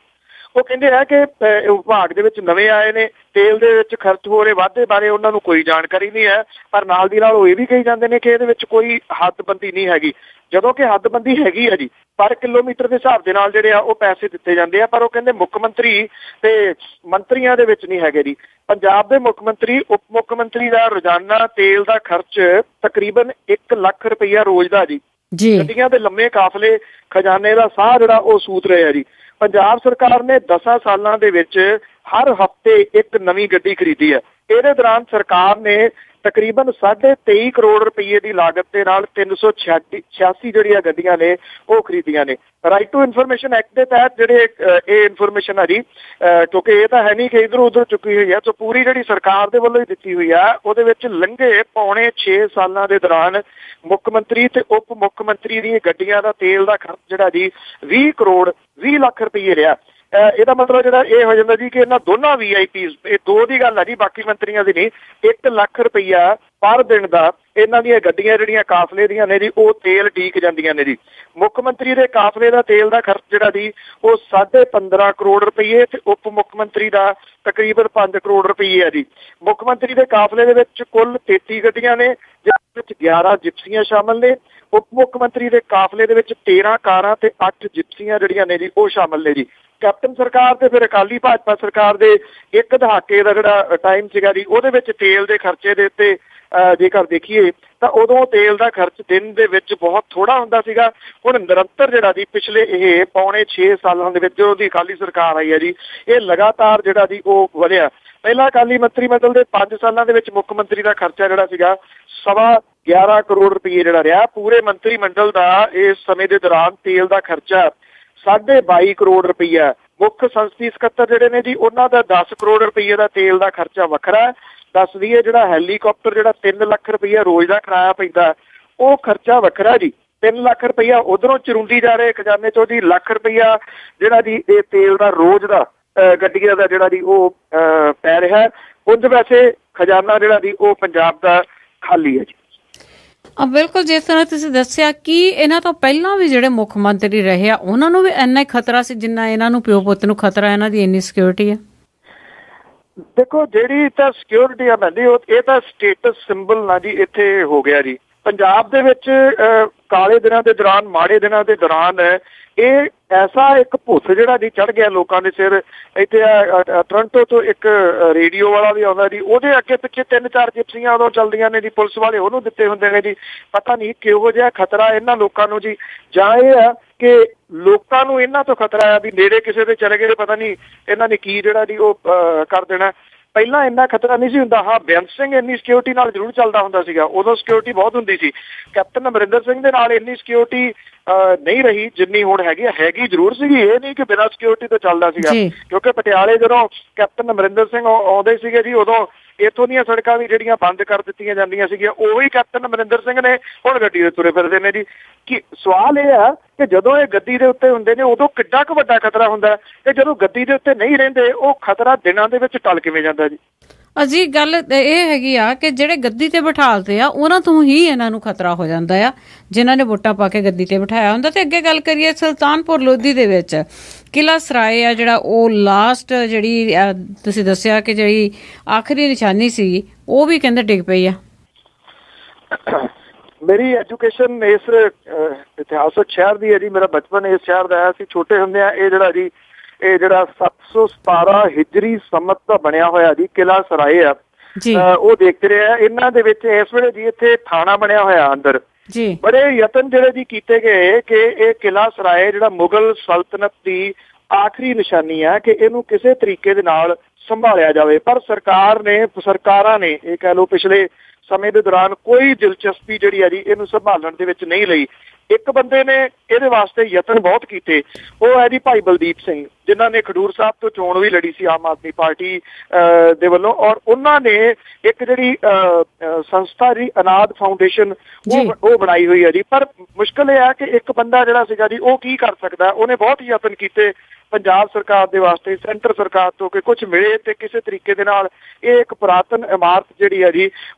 ਉਹ ਕਹਿੰਦੇ ਹੈ ਕਿ ਵਿਭਾਗ ਦੇ ਵਿੱਚ ਨਵੇਂ ਆਏ ਨੇ, ਤੇਲ ਦੇ ਵਿੱਚ ਖਰਚ ਹੋ ਰਹੇ ਵਾਧੇ ਬਾਰੇ ਉਹਨਾਂ ਨੂੰ ਕੋਈ ਜਾਣਕਾਰੀ ਨਹੀਂ ਹੈ, ਪਰ ਨਾਲ ਦੀ ਨਾਲ ਉਹ ਇਹ ਵੀ ਕਹੀ ਜਾਂਦੇ ਨੇ ਕਿ ਇਹਦੇ ਵਿੱਚ ਕੋਈ ਹੱਦਬੰਦੀ ਨਹੀਂ ਹੈਗੀ, ਜਦੋਂ ਕਿ ਹੱਦਬੰਦੀ ਹੈਗੀ ਹੈ ਜੀ। ਪਰ ਕਿਲੋਮੀਟਰ ਦੇ ਹਿਸਾਬ ਦੇ ਨਾਲ ਜਿਹੜੇ ਆ ਉਹ ਪੈਸੇ ਦਿੱਤੇ ਜਾਂਦੇ ਆ, ਪਰ ਉਹ ਕਹਿੰਦੇ ਮੁੱਖ ਮੰਤਰੀ ਤੇ ਮੰਤਰੀਆਂ ਦੇ ਵਿੱਚ ਨਹੀਂ ਹੈਗੇ ਜੀ। ਪੰਜਾਬ ਦੇ ਮੁੱਖ ਮੰਤਰੀ, ਉਪ ਮੁੱਖ ਮੰਤਰੀ ਦਾ ਰੋਜ਼ਾਨਾ ਤੇਲ ਦਾ ਖਰਚ ਤਕਰੀਬਨ 1 ਲੱਖ ਰੁਪਈਆ ਰੋਜ਼ ਦਾ ਜੀ। ਗੱਡੀਆਂ ਦੇ ਲੰਮੇ ਕਾਫਲੇ ਖਜ਼ਾਨੇ ਦਾ ਸਾਹ ਜਿਹੜਾ ਉਹ ਸੂਤ ਰਹੇ ਆ ਜੀ। ਪੰਜਾਬ ਸਰਕਾਰ ਨੇ 10 ਸਾਲਾਂ ਦੇ ਵਿੱਚ ਹਰ ਹਫ਼ਤੇ ਇੱਕ ਨਵੀਂ ਗੱਡੀ ਖਰੀਦੀ ਹੈ। ਇਹਦੇ ਦੌਰਾਨ ਸਰਕਾਰ ਨੇ ਤਕਰੀਬਨ 23.5 ਕਰੋੜ ਰੁਪਏ ਦੀ ਲਾਗਤ ਦੇ ਨਾਲ 386 ਜਿਹੜੀਆਂ ਗੱਡੀਆਂ ਨੇ ਉਹ ਖਰੀਦੀਆਂ ਨੇ। ਰਾਈਟ ਟੂ ਇਨਫੋਰਮੇਸ਼ਨ ਐਕਟ ਦੇ ਤਹਿਤ ਜਿਹੜੇ ਇਹ ਇਨਫੋਰਮੇਸ਼ਨ ਆ ਜੀ, ਕਿਉਂਕਿ ਇਹ ਤਾਂ ਹੈ ਨਹੀਂ ਕਿ ਇੱਧਰ ਉੱਧਰ ਚੁੱਕੀ ਹੋਈ ਹੈ, ਸੋ ਪੂਰੀ ਜਿਹੜੀ ਸਰਕਾਰ ਦੇ ਵੱਲੋਂ ਹੀ ਦਿੱਤੀ ਹੋਈ ਆ। ਉਹਦੇ ਵਿੱਚ ਲੰਘੇ ਪੌਣੇ 6 ਸਾਲਾਂ ਦੇ ਦੌਰਾਨ ਮੁੱਖ ਮੰਤਰੀ ਤੇ ਉਪ ਮੁੱਖ ਮੰਤਰੀ ਦੀਆਂ ਗੱਡੀਆਂ ਦਾ ਤੇਲ ਦਾ ਖਰਚ ਜਿਹੜਾ ਜੀ 20 ਕਰੋੜ 20 ਲੱਖ ਰੁਪਏ ਰਿਹਾ। ਇਹਦਾ ਮਤਲਬ ਜਿਹੜਾ ਇਹ ਹੋ ਜਾਂਦਾ ਜੀ ਕਿ ਇਹਨਾਂ ਦੋਨਾਂ VIPs, ਇਹ ਦੋ ਦੀ ਗੱਲ ਹੈ ਜੀ, ਬਾਕੀ ਮੰਤਰੀਆਂ ਦੀ ਨਹੀਂ, 1 ਲੱਖ ਰੁਪਈਆ ਪਰ ਦਿਨ ਦਾ ਇਹਨਾਂ ਦੀਆਂ ਗੱਡੀਆਂ ਜਿਹੜੀਆਂ ਕਾਫਲੇ ਦੀਆਂ ਨੇ ਜੀ ਉਹ ਤੇਲ ਡੀਕ ਜਾਂਦੀਆਂ ਨੇ ਜੀ। ਮੁੱਖ ਮੰਤਰੀ ਦੇ ਕਾਫਲੇ ਦਾ ਤੇਲ ਦਾ ਖਰਚ ਜਿਹੜਾ ਜੀ ਉਹ 15.5 ਕਰੋੜ ਰੁਪਏ ਤੇ ਉਪ ਮੁੱਖ ਮੰਤਰੀ ਦਾ ਤਕਰੀਬਨ 5 ਕਰੋੜ ਰੁਪਏ ਹੈ ਜੀ। ਮੁੱਖ ਮੰਤਰੀ ਦੇ ਕਾਫਲੇ ਦੇ ਵਿੱਚ ਕੁੱਲ 33 ਗੱਡੀਆਂ ਨੇ, ਜਿਸ ਵਿੱਚ 11 ਜਿਪਸੀਆਂ ਸ਼ਾਮਲ ਨੇ। ਉਪ ਮੁੱਖ ਮੰਤਰੀ ਦੇ ਕਾਫਲੇ ਦੇ ਵਿੱਚ 13 ਕਾਰਾਂ ਤੇ 8 ਜਿਪਸੀਆਂ ਜਿਹੜੀਆਂ ਨੇ ਜੀ ਉਹ ਸ਼ਾਮਲ ਨੇ ਜੀ। ਕੈਪਟਨ ਸਰਕਾਰ ਤੇ ਫਿਰ ਅਕਾਲੀ ਭਾਜਪਾ ਸਰਕਾਰ ਦੇ ਇੱਕ ਦਹਾਕੇ ਦਾ ਜਿਹੜਾ ਟਾਈਮ ਸੀਗਾ ਜੀ, ਉਹਦੇ ਵਿੱਚ ਤੇਲ ਦੇ ਖਰਚੇ ਦੇ ਉੱਤੇ ਜੇਕਰ ਦੇਖੀਏ ਤਾਂ ਉਦੋਂ ਤੇਲ ਦਾ ਖਰਚ ਦਿਨ ਦੇ ਵਿੱਚ ਬਹੁਤ ਥੋੜਾ ਹੁੰਦਾ ਸੀਗਾ। ਹੁਣ ਨਿਰੰਤਰ ਜਿਹੜਾ ਜੀ ਪਿਛਲੇ ਇਹ ਪੌਣੇ 6 ਸਾਲਾਂ ਦੇ ਵਿੱਚ ਜਦੋਂ ਦੀ ਅਕਾਲੀ ਸਰਕਾਰ ਆਈ ਹੈ ਜੀ, ਇਹ ਲਗਾਤਾਰ ਜਿਹੜਾ ਜੀ ਉਹ ਵਧਿਆ। ਪਹਿਲਾਂ ਅਕਾਲੀ ਮੰਤਰੀ ਮੰਡਲ ਦੇ 5 ਸਾਲਾਂ ਦੇ ਵਿੱਚ ਮੁੱਖ ਮੰਤਰੀ ਦਾ ਖਰਚਾ ਜਿਹੜਾ ਸੀਗਾ 11.25 ਕਰੋੜ ਰੁਪਏ ਜਿਹੜਾ ਰਿਹਾ। ਪੂਰੇ ਮੰਤਰੀ ਮੰਡਲ ਦਾ ਇਸ ਸਮੇਂ ਦੇ ਦੌਰਾਨ ਤੇਲ ਦਾ ਖਰਚਾ 22.5 ਕਰੋੜ ਰੁਪਈਆ। ਮੁੱਖ ਸੰਸਦੀ ਸਕੱਤਰ ਜਿਹੜੇ ਨੇ ਜੀ ਉਹਨਾਂ ਦਾ 10 ਕਰੋੜ ਰੁਪਈਏ ਦਾ ਤੇਲ ਦਾ ਖਰਚਾ ਵੱਖਰਾ। ਦੱਸ ਦਈਏ ਜਿਹੜਾ ਹੈਲੀਕਾਪਟਰ ਜਿਹੜਾ 3 ਲੱਖ ਰੁਪਈਆ ਰੋਜ਼ ਦਾ ਕਿਰਾਇਆ ਪੈਂਦਾ ਉਹ ਖਰਚਾ ਵੱਖਰਾ ਜੀ। 3 ਲੱਖ ਰੁਪਈਆ ਉਧਰੋਂ ਚਰੁੰਦੀ ਜਾ ਰਹੇ ਖਜ਼ਾਨੇ ਚੋਂ ਜੀ, ਲੱਖ ਰੁਪਈਆ ਜਿਹੜਾ ਜੀ ਇਹ ਤੇਲ ਦਾ ਰੋਜ਼ ਦਾ ਗੱਡੀਆਂ ਦਾ ਜਿਹੜਾ ਜੀ ਉਹ ਪੈ ਰਿਹਾ। ਉਂਝ ਵੈਸੇ ਖਜ਼ਾਨਾ ਜਿਹੜਾ ਜੀ ਉਹ ਪੰਜਾਬ ਦਾ ਖਾਲੀ ਹੈ ਜੀ। ਬਿਲਕੁਲ, ਜਿਸ ਤਰ੍ਹਾਂ ਤੁਸੀਂ ਦੱਸਿਆ ਕਿ ਇਹਨਾਂ ਤੋਂ ਪਹਿਲਾਂ ਵੀ ਜਿਹੜੇ ਮੁੱਖ ਮੰਤਰੀ ਰਹੇ ਆ ਉਹਨਾਂ ਨੂੰ ਵੀ ਇੰਨਾ ਹੀ ਖਤਰਾ ਸੀ ਜਿੰਨਾ ਇਹਨਾਂ ਨੂੰ ਪਿਓ ਪੁੱਤ ਨੂੰ ਖਤਰਾ, ਇਹਨਾਂ ਦੀ ਇੰਨੀ ਸਿਕਿਉਰਿਟੀ ਹੈ। ਦੇਖੋ ਜਿਹੜੀ ਤਾਂ ਸਿਕਿਉਰਿਟੀ ਆ ਮੈਂਦੀ ਇਹ ਤਾਂ ਸਟੇਟਸ ਸਿੰਬਲ ਨਾ ਜੀ ਇੱਥੇ ਹੋ ਗਿਆ ਜੀ। ਪੰਜਾਬ ਦੇ ਵਿੱਚ ਕਾਲੇ ਦਿਨਾਂ ਦੇ ਦੌਰਾਨ, ਮਾੜੇ ਦਿਨਾਂ ਦੇ ਦੌਰਾਨ ਇਹ ਐਸਾ ਇੱਕ ਭੁੱਥ ਜਿਹੜਾ ਜੀ ਚੜ੍ਹ ਗਿਆ ਲੋਕਾਂ ਦੇ ਸਿਰ। ਇੱਥੇ ਟੋਰਾਂਟੋ ਤੋਂ ਇੱਕ ਰੇਡੀਓ ਵਾਲਾ ਵੀ ਆਉਂਦਾ ਜੀ, ਉਹਦੇ ਅੱਗੇ ਪਿੱਛੇ 3-4 ਜਿਪਸੀਆਂ ਉਦੋਂ ਚੱਲਦੀਆਂ ਨੇ ਜੀ, ਪੁਲਿਸ ਵਾਲੇ ਉਹਨੂੰ ਦਿੱਤੇ ਹੁੰਦੇ ਨੇ ਜੀ। ਪਤਾ ਨਹੀਂ ਕਿਹੋ ਜਿਹਾ ਖਤਰਾ ਇਹਨਾਂ ਲੋਕਾਂ ਨੂੰ ਜੀ, ਜਾਂ ਇਹ ਆ ਕਿ ਲੋਕਾਂ ਨੂੰ ਇਹਨਾਂ ਤੋਂ ਖਤਰਾ ਆ ਵੀ ਨੇੜੇ ਕਿਸੇ ਦੇ ਚਲੇ ਗਏ, ਪਤਾ ਨਹੀਂ ਇਹਨਾਂ ਨੇ ਕੀ ਜਿਹੜਾ ਜੀ ਉਹ ਕਰ ਦੇਣਾ। ਪਹਿਲਾਂ ਇੰਨਾ ਖਤਰਾ ਨਹੀਂ ਸੀ ਹੁੰਦਾ। ਹਾਂ, ਬੇਅੰਤ ਸਿੰਘ ਇੰਨੀ ਸਿਕਿਉਰਿਟੀ ਨਾਲ ਜ਼ਰੂਰ ਚੱਲਦਾ ਹੁੰਦਾ ਸੀਗਾ, ਉਦੋਂ ਸਿਕਿਉਰਿਟੀ ਬਹੁਤ ਹੁੰਦੀ ਸੀ। ਕੈਪਟਨ ਅਮਰਿੰਦਰ ਸਿੰਘ ਦੇ ਨਾਲ ਇੰਨੀ ਸਿਕਿਉਰਿਟੀ ਨਹੀਂ ਰਹੀ ਜਿੰਨੀ ਹੁਣ ਹੈਗੀ ਜ਼ਰੂਰ ਸੀਗੀ। ਇਹ ਨਹੀਂ ਕਿ ਬਿਨਾਂ ਸਿਕਿਉਰਿਟੀ ਤੋਂ ਚੱਲਦਾ ਸੀਗਾ, ਕਿਉਂਕਿ ਪਟਿਆਲੇ ਜਦੋਂ ਕੈਪਟਨ ਅਮਰਿੰਦਰ ਸਿੰਘ ਆਉਂਦੇ ਸੀਗੇ ਜੀ ਉਦੋਂ ਇੱਥੋਂ ਦੀਆਂ ਸੜਕਾਂ ਵੀ ਜਿਹੜੀਆਂ ਬੰਦ ਕਰ ਦਿੱਤੀਆਂ ਜਾਂਦੀਆਂ ਸੀਗੀਆਂ, ਉਹੀ ਕੈਪਟਨ ਅਮਰਿੰਦਰ ਸਿੰਘ ਨੇ ਹੁਣ ਗੱਡੀ ਦੇ ਤੁਰੇ ਫਿਰਦੇ ਨੇ ਜੀ। ਕਿ ਸਵਾਲ ਇਹ ਆ ਕਿ ਜਦੋਂ ਇਹ ਗੱਦੀ ਦੇ ਉੱਤੇ ਹੁੰਦੇ ਨੇ ਉਦੋਂ ਕਿੱਡਾ ਕੁ ਵੱਡਾ ਖਤਰਾ ਹੁੰਦਾ ਤੇ ਜਦੋਂ ਗੱਦੀ ਦੇ ਉੱਤੇ ਨਹੀਂ ਰਹਿੰਦੇ ਉਹ ਖਤਰਾ ਦਿਨਾਂ ਦੇ ਵਿੱਚ ਟਲ ਕਿਵੇਂ ਜਾਂਦਾ ਜੀ। ਅਜੀ ਗੱਲ ਇਹ ਹੈਗੀ ਆ ਕਿ ਜਿਹੜੇ ਗੱਦੀ ਤੇ ਬਿਠਾਲਦੇ ਆ ਉਹਨਾਂ ਤੋਂ ਹੀ ਇਹਨਾਂ ਨੂੰ ਖਤਰਾ ਹੋ ਜਾਂਦਾ ਆ, ਜਿਨ੍ਹਾਂ ਨੇ ਵੋਟਾਂ ਪਾ ਕੇ ਗੱਦੀ ਤੇ ਬਿਠਾਇਆ ਹੁੰਦਾ। ਤੇ ਅੱਗੇ ਗੱਲ ਕਰੀਏ ਸੁਲਤਾਨਪੁਰ ਲੋਧੀ ਦੇ ਵਿੱਚ ਕਿਲ੍ਹਾ ਸਰਾਏ ਆ ਜਿਹੜਾ ਉਹ ਲਾਸਟ ਜਿਹੜੀ ਤੁਸੀਂ ਦੱਸਿਆ ਕਿ ਜਿਹੜੀ ਆਖਰੀ ਨਿਸ਼ਾਨੀ ਸੀ ਉਹ ਵੀ ਕਹਿੰਦੇ ਡਿੱਗ ਪਈ ਆ। ਮੇਰੀ ਐਜੂਕੇਸ਼ਨ ਇਸ ਇਤਿਹਾਸਕ ਸ਼ਹਿਰ ਦੀ ਹੈ ਜੀ, ਮੇਰਾ ਬਚਪਨ ਇਸ ਸ਼ਹਿਰ ਦਾ ਹੈ। ਅਸੀਂ ਛੋਟੇ ਹੁੰਦੇ ਆ ਇਹ ਜਿਹੜਾ 717 ਹਿਜਰੀ ਸੰਮਤ ਦਾ ਬਣਿਆ ਹੋਇਆ ਜੀ ਕਿਲ੍ਹਾ ਸਰਾਏ ਆ, ਉਹ ਦੇਖਦੇ ਰਹੇ ਆ। ਇਹਨਾਂ ਦੇ ਵਿੱਚ ਇਸ ਵੇਲੇ ਜੀ ਇੱਥੇ ਥਾਣਾ ਬਣਿਆ ਹੋਇਆ ਅੰਦਰ। ਬੜੇ ਯਤਨ ਜਿਹੜੇ ਜੀ ਕੀਤੇ ਗਏ ਕਿ ਇਹ ਕਿਲ੍ਹਾ ਸਰਾਏ ਜਿਹੜਾ ਮੁਗਲ ਸਲਤਨਤ ਦੀ ਆਖਰੀ ਨਿਸ਼ਾਨੀ ਆ ਕਿ ਇਹਨੂੰ ਕਿਸੇ ਤਰੀਕੇ ਦੇ ਨਾਲ ਸੰਭਾਲਿਆ ਜਾਵੇ, ਪਰ ਸਰਕਾਰਾਂ ਨੇ ਇਹ ਕਹਿ ਲਓ ਪਿਛਲੇ ਸਮੇਂ ਦੇ ਦੌਰਾਨ ਕੋਈ ਦਿਲਚਸਪੀ ਜਿਹੜੀ ਆ ਜੀ ਇਹਨੂੰ ਸੰਭਾਲਣ ਦੇ ਵਿੱਚ ਨਹੀਂ ਲਈ। ਇੱਕ ਬੰਦੇ ਨੇ ਇਹਦੇ ਵਾਸਤੇ ਯਤਨ ਬਹੁਤ ਕੀਤੇ, ਉਹ ਹੈ ਜੀ ਭਾਈ ਬਲਦੀਪ ਸਿੰਘ, ਜਿਨ੍ਹਾਂ ਨੇ ਖਡੂਰ ਸਾਹਿਬ ਤੋਂ ਚੋਣ ਵੀ ਲੜੀ ਸੀ ਆਮ ਆਦਮੀ ਪਾਰਟੀ ਦੇ ਵੱਲੋਂ। ਔਰ ਉਹਨਾਂ ਨੇ ਇੱਕ ਜਿਹੜੀ ਸੰਸਥਾ ਜੀ ਅਨਾਦ ਫਾਊਂਡੇਸ਼ਨ ਉਹ ਬਣਾਈ ਹੋਈ ਹੈ ਜੀ। ਪਰ ਮੁਸ਼ਕਲ ਇਹ ਹੈ ਕਿ ਇੱਕ ਬੰਦਾ ਜਿਹੜਾ ਸੀਗਾ ਜੀ ਉਹ ਕੀ ਕਰ ਸਕਦਾ। ਉਹਨੇ ਬਹੁਤ ਯਤਨ ਕੀਤੇ ਪੰਜਾਬ ਸਰਕਾਰ ਦੇ ਵਾਸਤੇ, ਸੈਂਟਰ ਸਰਕਾਰ ਤੋਂ ਕਿ ਕੁਝ ਮਿਲੇ ਤੇ ਕਿਸੇ ਤਰੀਕੇ ਦੇ ਨਾਲ ਇਹ ਇੱਕ ਪੁਰਾਤਨ ਇਮਾਰਤ ਜਿਹੜੀ ਹੈ ਜੀ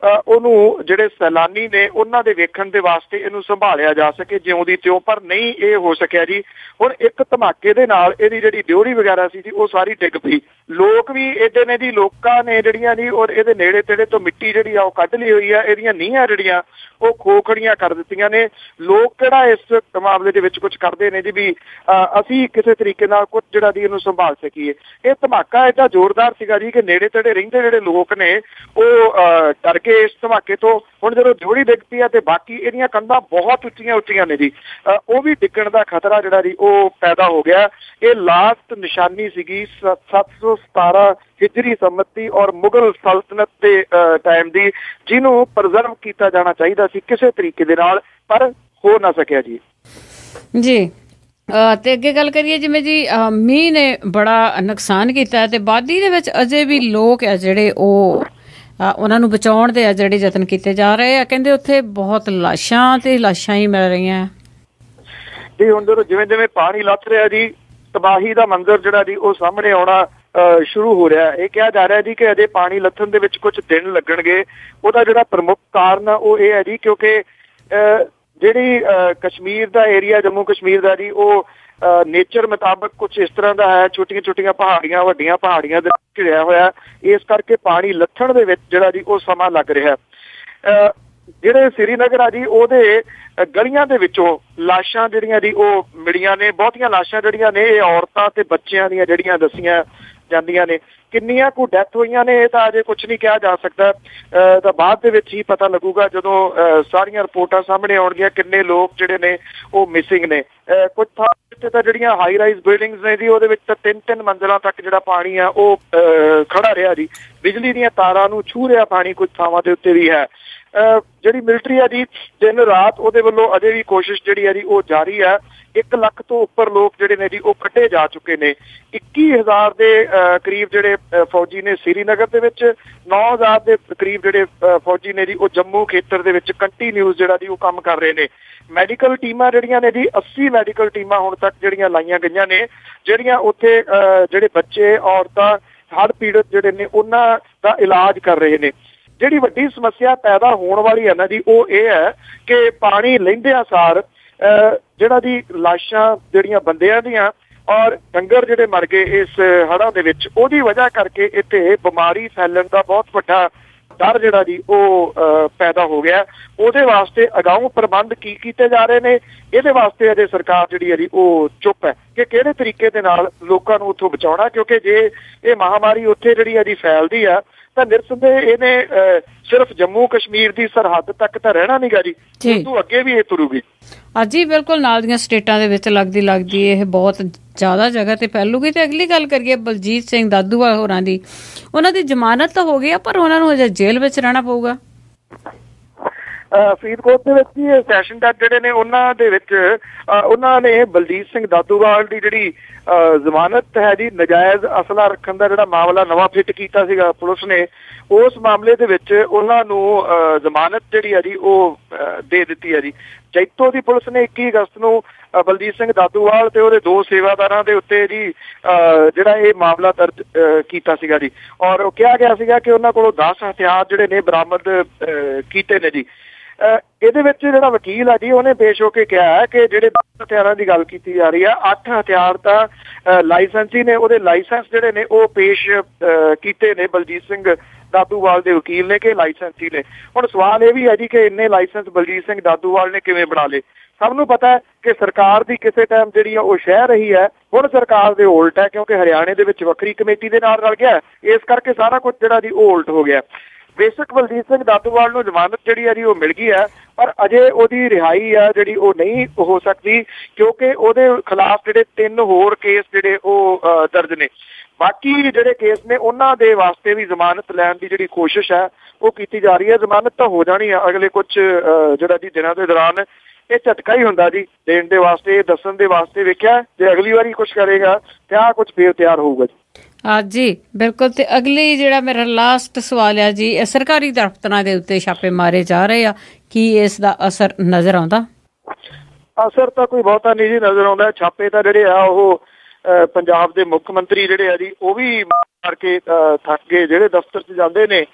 ਉਹਨੂੰ ਜਿਹੜੇ ਸੈਲਾਨੀ ਨੇ ਉਹਨਾਂ ਦੇ ਵੇਖਣ ਦੇ ਵਾਸਤੇ ਇਹਨੂੰ ਸੰਭਾਲਿਆ ਜਾ ਸਕੇ ਜਿਉਂ ਦੀ ਤਿਉਂ, ਪਰ ਨਹੀਂ ਇਹ ਹੋ ਸਕਿਆ ਜੀ। ਹੁਣ ਇੱਕ ਧਮਾਕੇ ਦੇ ਨਾਲ ਇਹਦੀ ਜਿਹੜੀ ਡਿਊਰੀ ਵਗੈਰਾ ਸੀ ਜੀ ਉਹ ਸਾਰੀ ਡਿੱਗ ਪਈ। ਲੋਕ ਵੀ ਏਡੇ ਨੇ ਜੀ, ਲੋਕਾਂ ਨੇ ਜਿਹੜੀਆਂ ਜੀ ਔਰ ਇਹਦੇ ਨੇੜੇ ਤੇੜੇ ਤੋਂ ਮਿੱਟੀ ਜਿਹੜੀ ਆ ਉਹ ਕੱਢ ਲਈ ਹੋਈ ਆ, ਇਹਦੀਆਂ ਨੀਹਾਂ ਜਿਹੜੀਆਂ ਉਹ ਖੋਖੜੀਆਂ ਕਰ ਦਿੱਤੀਆਂ ਨੇ। ਲੋਕ ਕਿਹੜਾ ਇਸ ਮਾਮਲੇ ਦੇ ਵਿੱਚ ਕੁਝ ਕਰਦੇ ਨੇ ਜੀ ਵੀ ਅਸੀਂ ਕਿਸੇ ਤਰੀਕੇ ਨਾਲ ਕੁਝ ਜਿਹੜਾ ਜੀ ਇਹਨੂੰ ਸੰਭਾਲ ਸਕੀਏ। ਇਹ ਧਮਾਕਾ ਏਡਾ ਜ਼ੋਰਦਾਰ ਸੀਗਾ ਜੀ ਕਿ ਨੇੜੇ ਤੇੜੇ ਰਹਿੰਦੇ ਜਿਹੜੇ ਲੋਕ ਨੇ ਉਹ ਡਰ ਕੇ ਇਸ ਧਮਾਕੇ ਤੋਂ ਹੁਣ ਜਦੋਂ ਡਿਉੜੀ ਡਿੱਗ ਪਈ ਆ ਤੇ ਬਾਕੀ ਇਹਦੀਆਂ ਕੰਧਾਂ ਬਹੁਤ ਉੱਚੀਆਂ ਨੇ ਜੀ, ਉਹ ਵੀ ਡਿੱਗਣ ਦਾ ਖਤਰਾ ਜਿਹੜਾ ਜੀ ਉਹ ਪੈਦਾ ਹੋ ਗਿਆ। ਇਹ ਲਾਸਟ ਨਿਸ਼ਾਨੀ ਸੀਗੀ 717 ਹਿਜਰੀ ਸੰਮਤੀ ਔਰ ਮੁਗਲ ਸਲਤਨਤ ਦੇ ਟਾਈਮ ਦੀ, ਜਿਹਨੂੰ ਪ੍ਰਜ਼ਰਵ ਕੀਤਾ ਜਾਣਾ ਚਾਹੀਦਾ ਸੀ ਕਿਸੇ ਤਰੀਕੇ ਦੇ ਨਾਲ, ਪਰ ਹੋ ਨਾ ਸਕਿਆ ਜੀ। ਜੀ ਤੇ ਅੱਗੇ ਗੱਲ ਕਰੀਏ, ਜਿਵੇਂ ਜੀ ਮੀਂਹ ਨੇ ਬੜਾ ਨੁਕਸਾਨ ਕੀਤਾ ਤੇ ਵਾਦੀ ਦੇ ਵਿੱਚ ਅਜੇ ਵੀ ਲੋਕ ਆ ਜਿਹੜੇ ਉਹ ਉਹਨਾਂ ਨੂੰ ਬਚਾਉਣ ਦੇ ਆ ਜਿਹੜੇ ਯਤਨ ਕੀਤੇ ਜਾ ਰਹੇ ਆ। ਕਹਿੰਦੇ ਉੱਥੇ ਬਹੁਤ ਲਾਸ਼ਾਂ ਹੀ ਮਿਲ ਰਹੀਆਂ ਜੀ। ਹੁਣ ਜਦੋਂ ਜਿਵੇਂ ਪਾਣੀ ਲੱਥ ਰਿਹਾ ਜੀ, ਤਬਾਹੀ ਦਾ ਮੰਜ਼ਰ ਜਿਹੜਾ ਜੀ ਉਹ ਸਾਹਮਣੇ ਆਉਣਾ ਸ਼ੁਰੂ ਹੋ ਰਿਹਾ। ਇਹ ਕਿਹਾ ਜਾ ਰਿਹਾ ਜੀ ਕਿ ਅਜੇ ਪਾਣੀ ਲੱਥਣ ਦੇ ਵਿੱਚ ਕੁਝ ਦਿਨ ਲੱਗਣਗੇ। ਉਹਦਾ ਜਿਹੜਾ ਪ੍ਰਮੁੱਖ ਕਾਰਨ ਉਹ ਇਹ ਹੈ ਜੀ, ਕਿਉਂਕਿ ਜਿਹੜੀ ਕਸ਼ਮੀਰ ਦਾ ਏਰੀਆ, ਜੰਮੂ ਕਸ਼ਮੀਰ ਦਾ ਜੀ, ਉਹ ਨੇਚਰ ਮੁਤਾਬਕ ਕੁਝ ਇਸ ਤਰ੍ਹਾਂ ਦਾ ਹੈ, ਛੋਟੀਆਂ ਪਹਾੜੀਆਂ, ਵੱਡੀਆਂ ਪਹਾੜੀਆਂ ਦੇ ਘਿਰਿਆ ਹੋਇਆ। ਇਸ ਕਰਕੇ ਪਾਣੀ ਲੱਥਣ ਦੇ ਵਿੱਚ ਜਿਹੜਾ ਜੀ ਉਹ ਸਮਾਂ ਲੱਗ ਰਿਹਾ। ਜਿਹੜੇ ਸ੍ਰੀਨਗਰ ਆ ਜੀ, ਉਹਦੇ ਗਲੀਆਂ ਦੇ ਵਿੱਚੋਂ ਲਾਸ਼ਾਂ ਜਿਹੜੀਆਂ ਜੀ ਉਹ ਮਿਲੀਆਂ ਨੇ। ਬਹੁਤੀਆਂ ਲਾਸ਼ਾਂ ਜਿਹੜੀਆਂ ਨੇ ਇਹ ਔਰਤਾਂ ਤੇ ਬੱਚਿਆਂ ਦੀਆਂ ਜਿਹੜੀਆਂ ਦੱਸੀਆਂ ਜਾਂਦੀਆਂ ਨੇ। ਕਿੰਨੀਆਂ ਕੁ ਡੈਥ ਹੋਈਆਂ ਨੇ ਇਹ ਤਾਂ ਅਜੇ ਕੁਝ ਨਹੀਂ ਕਿਹਾ ਜਾ ਸਕਦਾ, ਤਾਂ ਬਾਅਦ ਦੇ ਵਿੱਚ ਹੀ ਪਤਾ ਲੱਗੂਗਾ ਜਦੋਂ ਸਾਰੀਆਂ ਰਿਪੋਰਟਾਂ ਸਾਹਮਣੇ ਆਉਣਗੀਆਂ ਕਿੰਨੇ ਲੋਕ ਜਿਹੜੇ ਨੇ ਉਹ ਮਿਸਿੰਗ ਨੇ। ਕੁਝ ਥਾਂ ਜਿੱਥੇ ਤਾਂ ਜਿਹੜੀਆਂ ਹਾਈ ਰਾਈਜ਼ ਬਿਲਡਿੰਗਸ ਨੇ ਜੀ, ਉਹਦੇ ਵਿੱਚ ਤਾਂ 3-3 ਮੰਜ਼ਿਲਾਂ ਤੱਕ ਜਿਹੜਾ ਪਾਣੀ ਆ ਉਹ ਖੜਾ ਰਿਹਾ ਜੀ। ਬਿਜਲੀ ਦੀਆਂ ਤਾਰਾਂ ਨੂੰ ਛੂਹ ਰਿਹਾ ਪਾਣੀ ਕੁਝ ਥਾਵਾਂ ਦੇ ਉੱਤੇ ਵੀ ਹੈ। ਜਿਹੜੀ ਮਿਲਟਰੀ ਆ ਜੀ, ਦਿਨ ਰਾਤ ਉਹਦੇ ਵੱਲੋਂ ਅਜੇ ਵੀ ਕੋਸ਼ਿਸ਼ ਜਿਹੜੀ ਆ ਜੀ ਉਹ ਜਾਰੀ ਹੈ। 1 ਲੱਖ ਤੋਂ ਉੱਪਰ ਲੋਕ ਜਿਹੜੇ ਨੇ ਜੀ ਉਹ ਕੱਢੇ ਜਾ ਚੁੱਕੇ ਨੇ। 21,000 ਦੇ ਕਰੀਬ ਜਿਹੜੇ ਫੌਜੀ ਨੇ ਸ੍ਰੀਨਗਰ ਦੇ ਵਿੱਚ, 9,000 ਦੇ ਕਰੀਬ ਜਿਹੜੇ ਫੌਜੀ ਨੇ ਜੀ ਉਹ ਜੰਮੂ ਖੇਤਰ ਦੇ ਵਿੱਚ ਕੰਟੀਨਿਊਸ ਜਿਹੜਾ ਜੀ ਉਹ ਕੰਮ ਕਰ ਰਹੇ ਨੇ। ਮੈਡੀਕਲ ਟੀਮਾਂ ਜਿਹੜੀਆਂ ਨੇ ਜੀ, 80 ਮੈਡੀਕਲ ਟੀਮਾਂ ਹੁਣ ਤੱਕ ਜਿਹੜੀਆਂ ਲਾਈਆਂ ਗਈਆਂ ਨੇ, ਜਿਹੜੀਆਂ ਉੱਥੇ ਜਿਹੜੇ ਬੱਚੇ, ਔਰਤਾਂ, ਹੜ੍ਹ ਪੀੜਤ ਜਿਹੜੇ ਨੇ ਉਹਨਾਂ ਦਾ ਇਲਾਜ ਕਰ ਰਹੇ ਨੇ। ਜਿਹੜੀ ਵੱਡੀ ਸਮੱਸਿਆ ਪੈਦਾ ਹੋਣ ਵਾਲੀ ਹੈ ਨਾ ਜੀ, ਉਹ ਇਹ ਹੈ ਕਿ ਪਾਣੀ ਲਹਿੰਦਿਆਂ ਸਾਰ ਜਿਹੜਾ ਜੀ ਲਾਸ਼ਾਂ ਜਿਹੜੀਆਂ ਬੰਦਿਆਂ ਦੀਆਂ ਔਰ ਡੰਗਰ ਜਿਹੜੇ ਮਰ ਗਏ ਇਸ ਹੜ੍ਹਾਂ ਦੇ ਵਿੱਚ, ਉਹਦੀ ਵਜ੍ਹਾ ਕਰਕੇ ਇੱਥੇ ਬਿਮਾਰੀ ਫੈਲਣ ਦਾ ਬਹੁਤ ਵੱਡਾ ਡਰ ਜਿਹੜਾ ਜੀ ਉਹ ਪੈਦਾ ਹੋ ਗਿਆ। ਉਹਦੇ ਵਾਸਤੇ ਅਗਾਊਂ ਪ੍ਰਬੰਧ ਕੀ ਕੀਤੇ ਜਾ ਰਹੇ ਨੇ, ਇਹਦੇ ਵਾਸਤੇ ਅਜੇ ਸਰਕਾਰ ਜਿਹੜੀ ਹੈ ਜੀ ਉਹ ਚੁੱਪ ਹੈ ਕਿ ਕਿਹੜੇ ਤਰੀਕੇ ਦੇ ਨਾਲ ਲੋਕਾਂ ਨੂੰ ਉੱਥੋਂ ਬਚਾਉਣਾ। ਕਿਉਂਕਿ ਜੇ ਇਹ ਮਹਾਮਾਰੀ ਉੱਥੇ ਜਿਹੜੀ ਹੈ ਜੀ ਫੈਲਦੀ ਆ ਤਾਂ ਨਿਰਸੰਦੇਹ ਇਹਨੇ ਸਿਰਫ ਜੰਮੂ ਕਸ਼ਮੀਰ ਦੀ ਸਰਹੱਦ ਤੱਕ ਤਾਂ ਰਹਿਣਾ ਨਹੀਂਗਾ ਜੀ, ਉਸ ਤੋਂ ਅੱਗੇ ਵੀ ਇਹ ਤੁਰੂਗੀ। ਜੀ ਬਿਲਕੁਲ, ਨਾਲ ਦੀਆਂ ਸਟੇਟਾਂ ਦੇ ਵਿੱਚ ਲੱਗਦੀ ਇਹ ਬਹੁਤ ਜ਼ਿਆਦਾ ਜਗ੍ਹਾ ਤੇ ਫੈਲੂਗੀ। ਤੇ ਅਗਲੀ ਗੱਲ ਕਰੀਏ ਬਲਜੀਤ ਸਿੰਘ ਦਾਦੂਵਾਲ ਹੋਰਾਂ ਦੀ, ਉਹਨਾਂ ਦੀ ਜ਼ਮਾਨਤ ਤਾਂ ਹੋ ਗਈ ਆ ਪਰ ਉਹਨਾਂ ਨੂੰ ਅਜੇ ਜੇਲ੍ਹ ਵਿੱਚ ਰਹਿਣਾ ਪਊਗਾ। ਫਰੀਦਕੋਟ ਦੇ ਵਿੱਚ ਹੀ ਸੈਸ਼ਨ ਜੱਜ ਜਿਹੜੇ ਨੇ ਉਹਨਾਂ ਦੇ ਵਿੱਚ ਉਹਨਾਂ ਨੇ ਬਲਜੀਤ ਸਿੰਘ ਦਾਦੂਵਾਲ ਦੀ ਜਿਹੜੀ ਜ਼ਮਾਨਤ ਹੈ ਜੀ, ਨਜਾਇਜ਼ ਅਸਲਾ ਰੱਖਣ ਦਾ ਜਿਹੜਾ ਮਾਮਲਾ ਨਵਾਂ ਫਿੱਟ ਕੀਤਾ ਸੀਗਾ ਪੁਲਿਸ ਨੇ, ਉਸ ਮਾਮਲੇ ਦੇ ਵਿੱਚ ਉਹਨਾਂ ਨੂੰ ਜ਼ਮਾਨਤ ਜਿਹੜੀ ਹੈ ਜੀ ਉਹ ਦੇ ਦਿੱਤੀ ਹੈ ਜੀ। ਜੈਤੋ ਦੀ ਪੁਲਿਸ ਨੇ 21 ਅਗਸਤ ਨੂੰ ਬਲਜੀਤ ਸਿੰਘ ਦਾਦੂਵਾਲ ਤੇ ਉਹਦੇ 2 ਸੇਵਾਦਾਰਾਂ ਦੇ ਉੱਤੇ ਜੀ ਜਿਹੜਾ ਇਹ ਮਾਮਲਾ ਦਰਜ ਕੀਤਾ ਸੀਗਾ ਜੀ। ਔਰ ਉਹ ਕਿਹਾ ਗਿਆ ਸੀਗਾ ਕਿ ਉਹਨਾਂ ਕੋਲੋਂ 10 ਹਥਿਆਰ ਜਿਹੜੇ ਨੇ ਬਰਾਮਦ ਕੀਤੇ ਨੇ ਜੀ। ਇਹਦੇ ਵਿੱਚ ਜਿਹੜਾ ਵਕੀਲ ਆ ਜੀ ਉਹਨੇ ਪੇਸ਼ ਹੋ ਕੇ ਕਿਹਾ ਹੈ ਕਿ ਜਿਹੜੇ 10 ਹਥਿਆਰਾਂ ਦੀ ਗੱਲ ਕੀਤੀ ਜਾ ਰਹੀ ਆ, 8 ਹਥਿਆਰ ਤਾਂ ਲਾਇਸੈਂਸੀ ਨੇ, ਉਹਦੇ ਲਾਇਸੈਂਸ ਜਿਹੜੇ ਨੇ ਉਹ ਪੇਸ਼ ਕੀਤੇ ਨੇ ਬਲਜੀਤ ਸਿੰਘ ਦਾਦੂਵਾਲ ਦੇ ਵਕੀਲ ਨੇ ਕਿ ਲਾਇਸੈਂਸੀ ਨੇ। ਹੁਣ ਸਵਾਲ ਇਹ ਵੀ ਹੈ ਜੀ ਕਿ ਇੰਨੇ ਲਾਇਸੈਂਸ ਬਲਜੀਤ ਸਿੰਘ ਦਾਦੂਵਾਲ ਨੇ ਕਿਵੇਂ ਬਣਾ ਲਏ। ਸਭ ਨੂੰ ਪਤਾ ਹੈ ਕਿ ਸਰਕਾਰ ਦੀ ਕਿਸੇ ਟਾਈਮ ਜਿਹੜੀ ਆ ਉਹ ਸ਼ਹਿ ਰਹੀ ਹੈ, ਹੁਣ ਸਰਕਾਰ ਦੇ ਉਲਟ ਹੈ ਕਿਉਂਕਿ ਹਰਿਆਣੇ ਦੇ ਵਿੱਚ ਵੱਖਰੀ ਕਮੇਟੀ ਦੇ ਨਾਲ ਰਲ ਗਿਆ, ਇਸ ਕਰਕੇ ਸਾਰਾ ਕੁਝ ਜਿਹੜਾ ਜੀ ਉਹ ਉਲਟ ਹੋ ਗਿਆ। ਬੇਸ਼ੱਕ ਬਲਜੀਤ ਸਿੰਘ ਦਾਦੂਵਾਲ ਨੂੰ ਜ਼ਮਾਨਤ ਜਿਹੜੀ ਹੈ ਜੀ ਉਹ ਮਿਲ ਗਈ ਹੈ, ਪਰ ਅਜੇ ਉਹਦੀ ਰਿਹਾਈ ਆ ਜਿਹੜੀ ਉਹ ਨਹੀਂ ਹੋ ਸਕਦੀ ਕਿਉਂਕਿ ਉਹਦੇ ਖਿਲਾਫ ਜਿਹੜੇ 3 ਹੋਰ ਕੇਸ ਜਿਹੜੇ ਉਹ ਦਰਜ ਨੇ। ਬਾਕੀ ਜਿਹੜੇ ਕੇਸ ਨੇ ਉਹਨਾਂ ਦੇ ਵਾਸਤੇ ਵੀ ਜ਼ਮਾਨਤ ਲੈਣ ਦੀ ਜਿਹੜੀ ਕੋਸ਼ਿਸ਼ ਹੈ ਉਹ ਕੀਤੀ ਜਾ ਰਹੀ ਹੈ। ਜ਼ਮਾਨਤ ਤਾਂ ਹੋ ਜਾਣੀ ਆ ਅਗਲੇ ਕੁਝ ਜਿਹੜਾ ਜੀ ਦਿਨਾਂ ਦੇ ਦੌਰਾਨ। ਇਹ ਝਟਕਾ ਹੀ ਹੁੰਦਾ ਜੀ ਦੇਣ ਦੇ ਵਾਸਤੇ, ਦੱਸਣ ਦੇ ਵਾਸਤੇ। ਵੇਖਿਆ ਜੇ ਅਗਲੀ ਵਾਰੀ ਕੁਝ ਕਰੇਗਾ ਤੇ ਆਹ ਕੁਝ ਫੇਰ ਤਿਆਰ ਹੋਊਗਾ ਜੀ। ਜੀ ਬਿਲਕੁਲ। ਤੇ ਅਗਲੀ ਜਿਹੜਾ ਮੇਰਾ ਲਾਸਟ ਸਵਾਲ ਆ ਜੀ, ਸਰਕਾਰੀ ਦਫ਼ਤਰਾਂ ਦੇ ਉੱਤੇ ਛਾਪੇ ਮਾਰੇ ਜਾ ਰਹੇ ਆ, ਕੀ ਇਸ ਦਾ ਅਸਰ ਨਜ਼ਰ ਆਉਂਦਾ? ਅਸਰ ਤਾਂ ਕੋਈ ਬਹੁਤਾ ਨਹੀਂ ਜੀ ਨਜ਼ਰ ਆਉਂਦਾ। ਛਾਪੇ ਤਾਂ ਜਿਹੜੇ ਆ ਉਹ ਪੰਜਾਬ ਦੇ ਮੁੱਖ ਮੰਤਰੀ ਜਿਹੜੇ ਆ ਜੀ ਉਹ ਵੀ ਕਰਕੇ ਥੱਕ ਗਏ। ਜਿਹੜੇ ਦਫ਼ਤਰ 'ਚ ਜਾਂਦੇ ਨੇ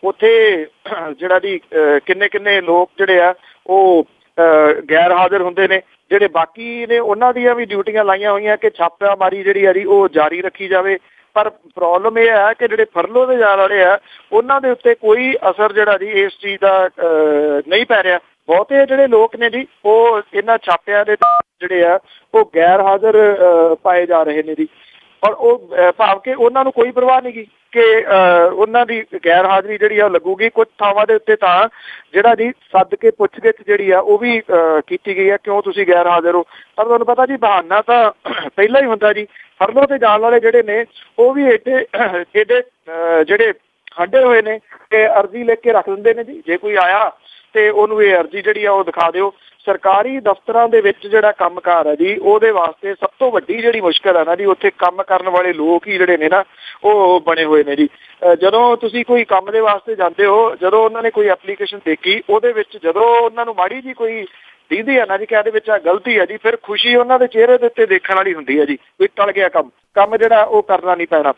ਉੱਥੇ ਜਿਹੜਾ ਜੀ ਕਿੰਨੇ ਲੋਕ ਜਿਹੜੇ ਆ ਉਹ ਗੈਰ ਹਾਜ਼ਰ ਹੁੰਦੇ ਨੇ। ਜਿਹੜੇ ਬਾਕੀ ਨੇ ਉਹਨਾਂ ਦੀਆਂ ਵੀ ਡਿਊਟੀਆਂ ਲਾਈਆਂ ਹੋਈਆਂ ਕਿ ਛਾਪਾਮਾਰੀ ਜਿਹੜੀ ਆ ਜੀ ਉਹ ਜਾਰੀ ਰੱਖੀ ਜਾਵੇ। ਪਰ ਪ੍ਰੋਬਲਮ ਇਹ ਹੈ ਕਿ ਜਿਹੜੇ ਫਰਲੋ ਦੇ ਜਾਣ ਵਾਲੇ ਆ ਉਹਨਾਂ ਦੇ ਉੱਤੇ ਕੋਈ ਅਸਰ ਜਿਹੜਾ ਜੀ ਇਸ ਚੀਜ਼ ਦਾ ਨਹੀਂ ਪੈ ਰਿਹਾ। ਬਹੁਤੇ ਜਿਹੜੇ ਲੋਕ ਨੇ ਜੀ ਉਹ ਇਹਨਾਂ ਛਾਪਿਆਂ ਦੇ ਜਿਹੜੇ ਆ ਉਹ ਗੈਰ ਹਾਜ਼ਰ ਪਾਏ ਜਾ ਰਹੇ ਨੇ ਜੀ। ਔਰ ਉਹ ਭਾਵ ਕਿ ਉਹਨਾਂ ਨੂੰ ਕੋਈ ਪਰਵਾਹ ਨਹੀਂ ਗੀ ਕਿ ਉਹਨਾਂ ਦੀ ਗੈਰ ਹਾਜ਼ਰੀ ਜਿਹੜੀ ਆ ਉਹ ਲੱਗੂਗੀ। ਕੁਝ ਥਾਵਾਂ ਦੇ ਉੱਤੇ ਤਾਂ ਜਿਹੜਾ ਜੀ ਸੱਦ ਕੇ ਪੁੱਛਗਿੱਛ ਜਿਹੜੀ ਆ ਉਹ ਵੀ ਕੀਤੀ ਗਈ ਆ, ਕਿਉਂ ਤੁਸੀਂ ਗੈਰ ਹਾਜ਼ਰ ਹੋ। ਪਰ ਤੁਹਾਨੂੰ ਪਤਾ ਜੀ ਬਹਾਨਾ ਤਾਂ ਪਹਿਲਾਂ ਹੀ ਹੁੰਦਾ ਜੀ। ਫਰਲੋਂ ਤੇ ਜਾਣ ਵਾਲੇ ਜਿਹੜੇ ਨੇ ਉਹ ਵੀ ਏਡੇ ਜਿਹੜੇ ਹੰਡੇ ਹੋਏ ਨੇ ਤੇ ਅਰਜ਼ੀ ਲਿਖ ਕੇ ਰੱਖ ਦਿੰਦੇ ਨੇ ਜੀ, ਜੇ ਕੋਈ ਆਇਆ ਤੇ ਉਹਨੂੰ ਇਹ ਅਰਜ਼ੀ ਜਿਹੜੀ ਆ ਉਹ ਦਿਖਾ ਦਿਓ। ਸਰਕਾਰੀ ਦਫ਼ਤਰਾਂ ਦੇ ਵਿੱਚ ਜਿਹੜਾ ਕੰਮਕਾਰ ਹੈ ਜੀ ਉਹਦੇ ਵਾਸਤੇ ਸਭ ਤੋਂ ਵੱਡੀ ਜਿਹੜੀ ਮੁਸ਼ਕਲ ਹੈ ਨਾ ਜੀ, ਉੱਥੇ ਕੰਮ ਕਰਨ ਵਾਲੇ ਲੋਕ ਹੀ ਜਿਹੜੇ ਨੇ ਨਾ ਉਹ ਬਣੇ ਹੋਏ ਨੇ ਜੀ। ਜਦੋਂ ਤੁਸੀਂ ਕੋਈ ਕੰਮ ਦੇ ਵਾਸਤੇ ਜਾਂਦੇ ਹੋ, ਜਦੋਂ ਉਹਨਾਂ ਨੇ ਕੋਈ ਐਪਲੀਕੇਸ਼ਨ ਦੇਖੀ, ਉਹਦੇ ਵਿੱਚ ਜਦੋਂ ਉਹਨਾਂ ਨੂੰ ਮਾੜੀ ਜੀ ਕੋਈ ਦੀਦੀ ਹੈ ਨਾ ਜੀ ਕਿ ਇਹਦੇ ਵਿੱਚ ਆ ਗਲਤੀ ਹੈ ਜੀ, ਫਿਰ ਖੁਸ਼ੀ ਉਹਨਾਂ ਦੇ ਚਿਹਰੇ ਦੇ ਉੱਤੇ ਦੇਖਣ ਵਾਲੀ ਹੁੰਦੀ ਹੈ ਜੀ, ਵੀ ਟਲ ਗਿਆ ਕੰਮ ਜਿਹੜਾ ਉਹ ਕਰਨਾ ਨਹੀਂ ਪੈਣਾ।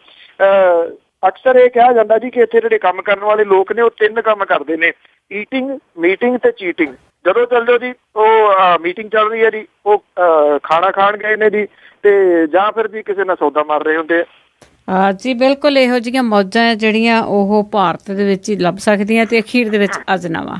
ਅਕਸਰ ਇਹ ਕਿਹਾ ਜਾਂਦਾ ਜੀ ਕਿ ਇੱਥੇ ਜਿਹੜੇ ਕੰਮ ਕਰਨ ਵਾਲੇ ਲੋਕ ਨੇ ਉਹ 3 ਕੰਮ ਕਰਦੇ ਨੇ, ਈਟਿੰਗ, ਮੀਟਿੰਗ ਤੇ ਚੀਟਿੰਗ। ਜਦੋਂ ਚੱਲ ਜਾਓ ਜੀ ਉਹ ਮੀਟਿੰਗ ਚੱਲ ਰਹੀ ਹੈ ਜੀ, ਉਹ ਖਾਣਾ ਖਾਣ ਗਏ ਨੇ ਜੀ, ਤੇ ਜਾਂ ਫਿਰ ਜੀ ਕਿਸੇ ਨਾਲ ਸੌਦਾ ਮਾਰ ਰਹੇ ਹੁੰਦੇ ਆ। ਜੀ ਬਿਲਕੁਲ ਇਹੋ ਜਿਹੀਆਂ ਮੌਜਾਂ ਜਿਹੜੀਆਂ ਉਹ ਭਾਰਤ ਦੇ ਵਿੱਚ ਹੀ ਲੱਭ ਸਕਦੀਆਂ। ਤੇ ਅਖੀਰ ਦੇ ਵਿੱਚ ਅੱਜ ਨਵਾਂ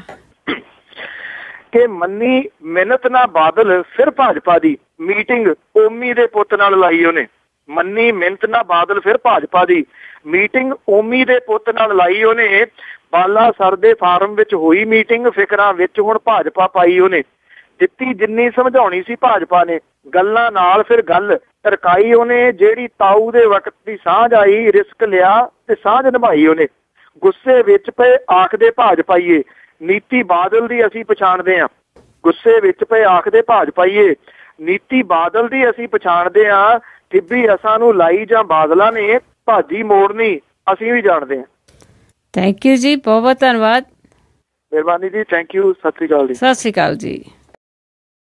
ਕਿ ਮੰਨੀ ਮਿਹਨਤ ਨਾ ਬਾਦਲ ਫਿਰ ਭਾਜਪਾ ਦੀ ਮੀਟਿੰਗ ਓਮੀ ਦੇ ਪੁੱਤ ਨਾਲ ਲਾਈ ਉਹਨੇ। ਮੰਨੀ ਮਿਹਨਤ ਨਾ ਬਾਦਲ ਫਿਰ ਭਾਜਪਾ ਦੀ ਮੀਟਿੰਗ ਓਮੀ ਦੇ ਪੁੱਤ ਨਾਲ ਲਾਈ ਉਹਨੇ। ਬਾਲਾ ਸਰ ਦੇ ਫਾਰਮ ਵਿੱਚ ਹੋਈ ਮੀਟਿੰਗ, ਫਿਕਰਾਂ ਵਿੱਚ ਹੁਣ ਭਾਜਪਾ ਪਾਈ ਉਹਨੇ। ਦਿੱਤੀ ਜਿੰਨੀ ਸਮਝਾਉਣੀ ਸੀ ਭਾਜਪਾ ਨੇ, ਗੱਲਾਂ ਨਾਲ ਫਿਰ ਗੱਲ ਟਰਕਾਈ ਉਹਨੇ। ਜਿਹੜੀ ਤਾਊ ਦੇ ਵਕਤ ਦੀ ਸਾਂਝ ਆਈ, ਰਿਸਕ ਲਿਆ ਤੇ ਸਾਂਝ ਨਿਭਾਈ ਉਹਨੇ। ਗੁੱਸੇ ਵਿੱਚ ਪਏ ਆਖਦੇ ਭਾਜਪਾਈਏ, ਨੀਤੀ ਬਾਦਲ ਦੀ ਅਸੀਂ ਪਛਾਣਦੇ ਹਾਂ। ਗੁੱਸੇ ਵਿੱਚ ਪਏ ਆਖਦੇ ਭਾਜਪਾਈਏ, ਨੀਤੀ ਬਾਦਲ ਦੀ ਅਸੀਂ ਪਛਾਣਦੇ ਹਾਂ। ਟਿੱਬੀ ਅਸਾਂ ਨੂੰ ਲਾਈ ਜਾਂ ਬਾਦਲਾਂ ਨੇ, ਭਾਜੀ ਮੋੜਨੀ ਅਸੀਂ ਵੀ ਜਾਣਦੇ ਹਾਂ। ਥੈਂਕ ਯੂ ਜੀ, ਬਹੁਤ ਬਹੁਤ ਧੰਨਵਾਦ। ਮਿਹਰਬਾਨੀ ਜੀ, ਥੈਂਕ ਯੂ, ਸਤਿ ਸ਼੍ਰੀ ਅਕਾਲ ਜੀ। ਸਤਿ ਸ਼੍ਰੀ ਅਕਾਲ ਜੀ।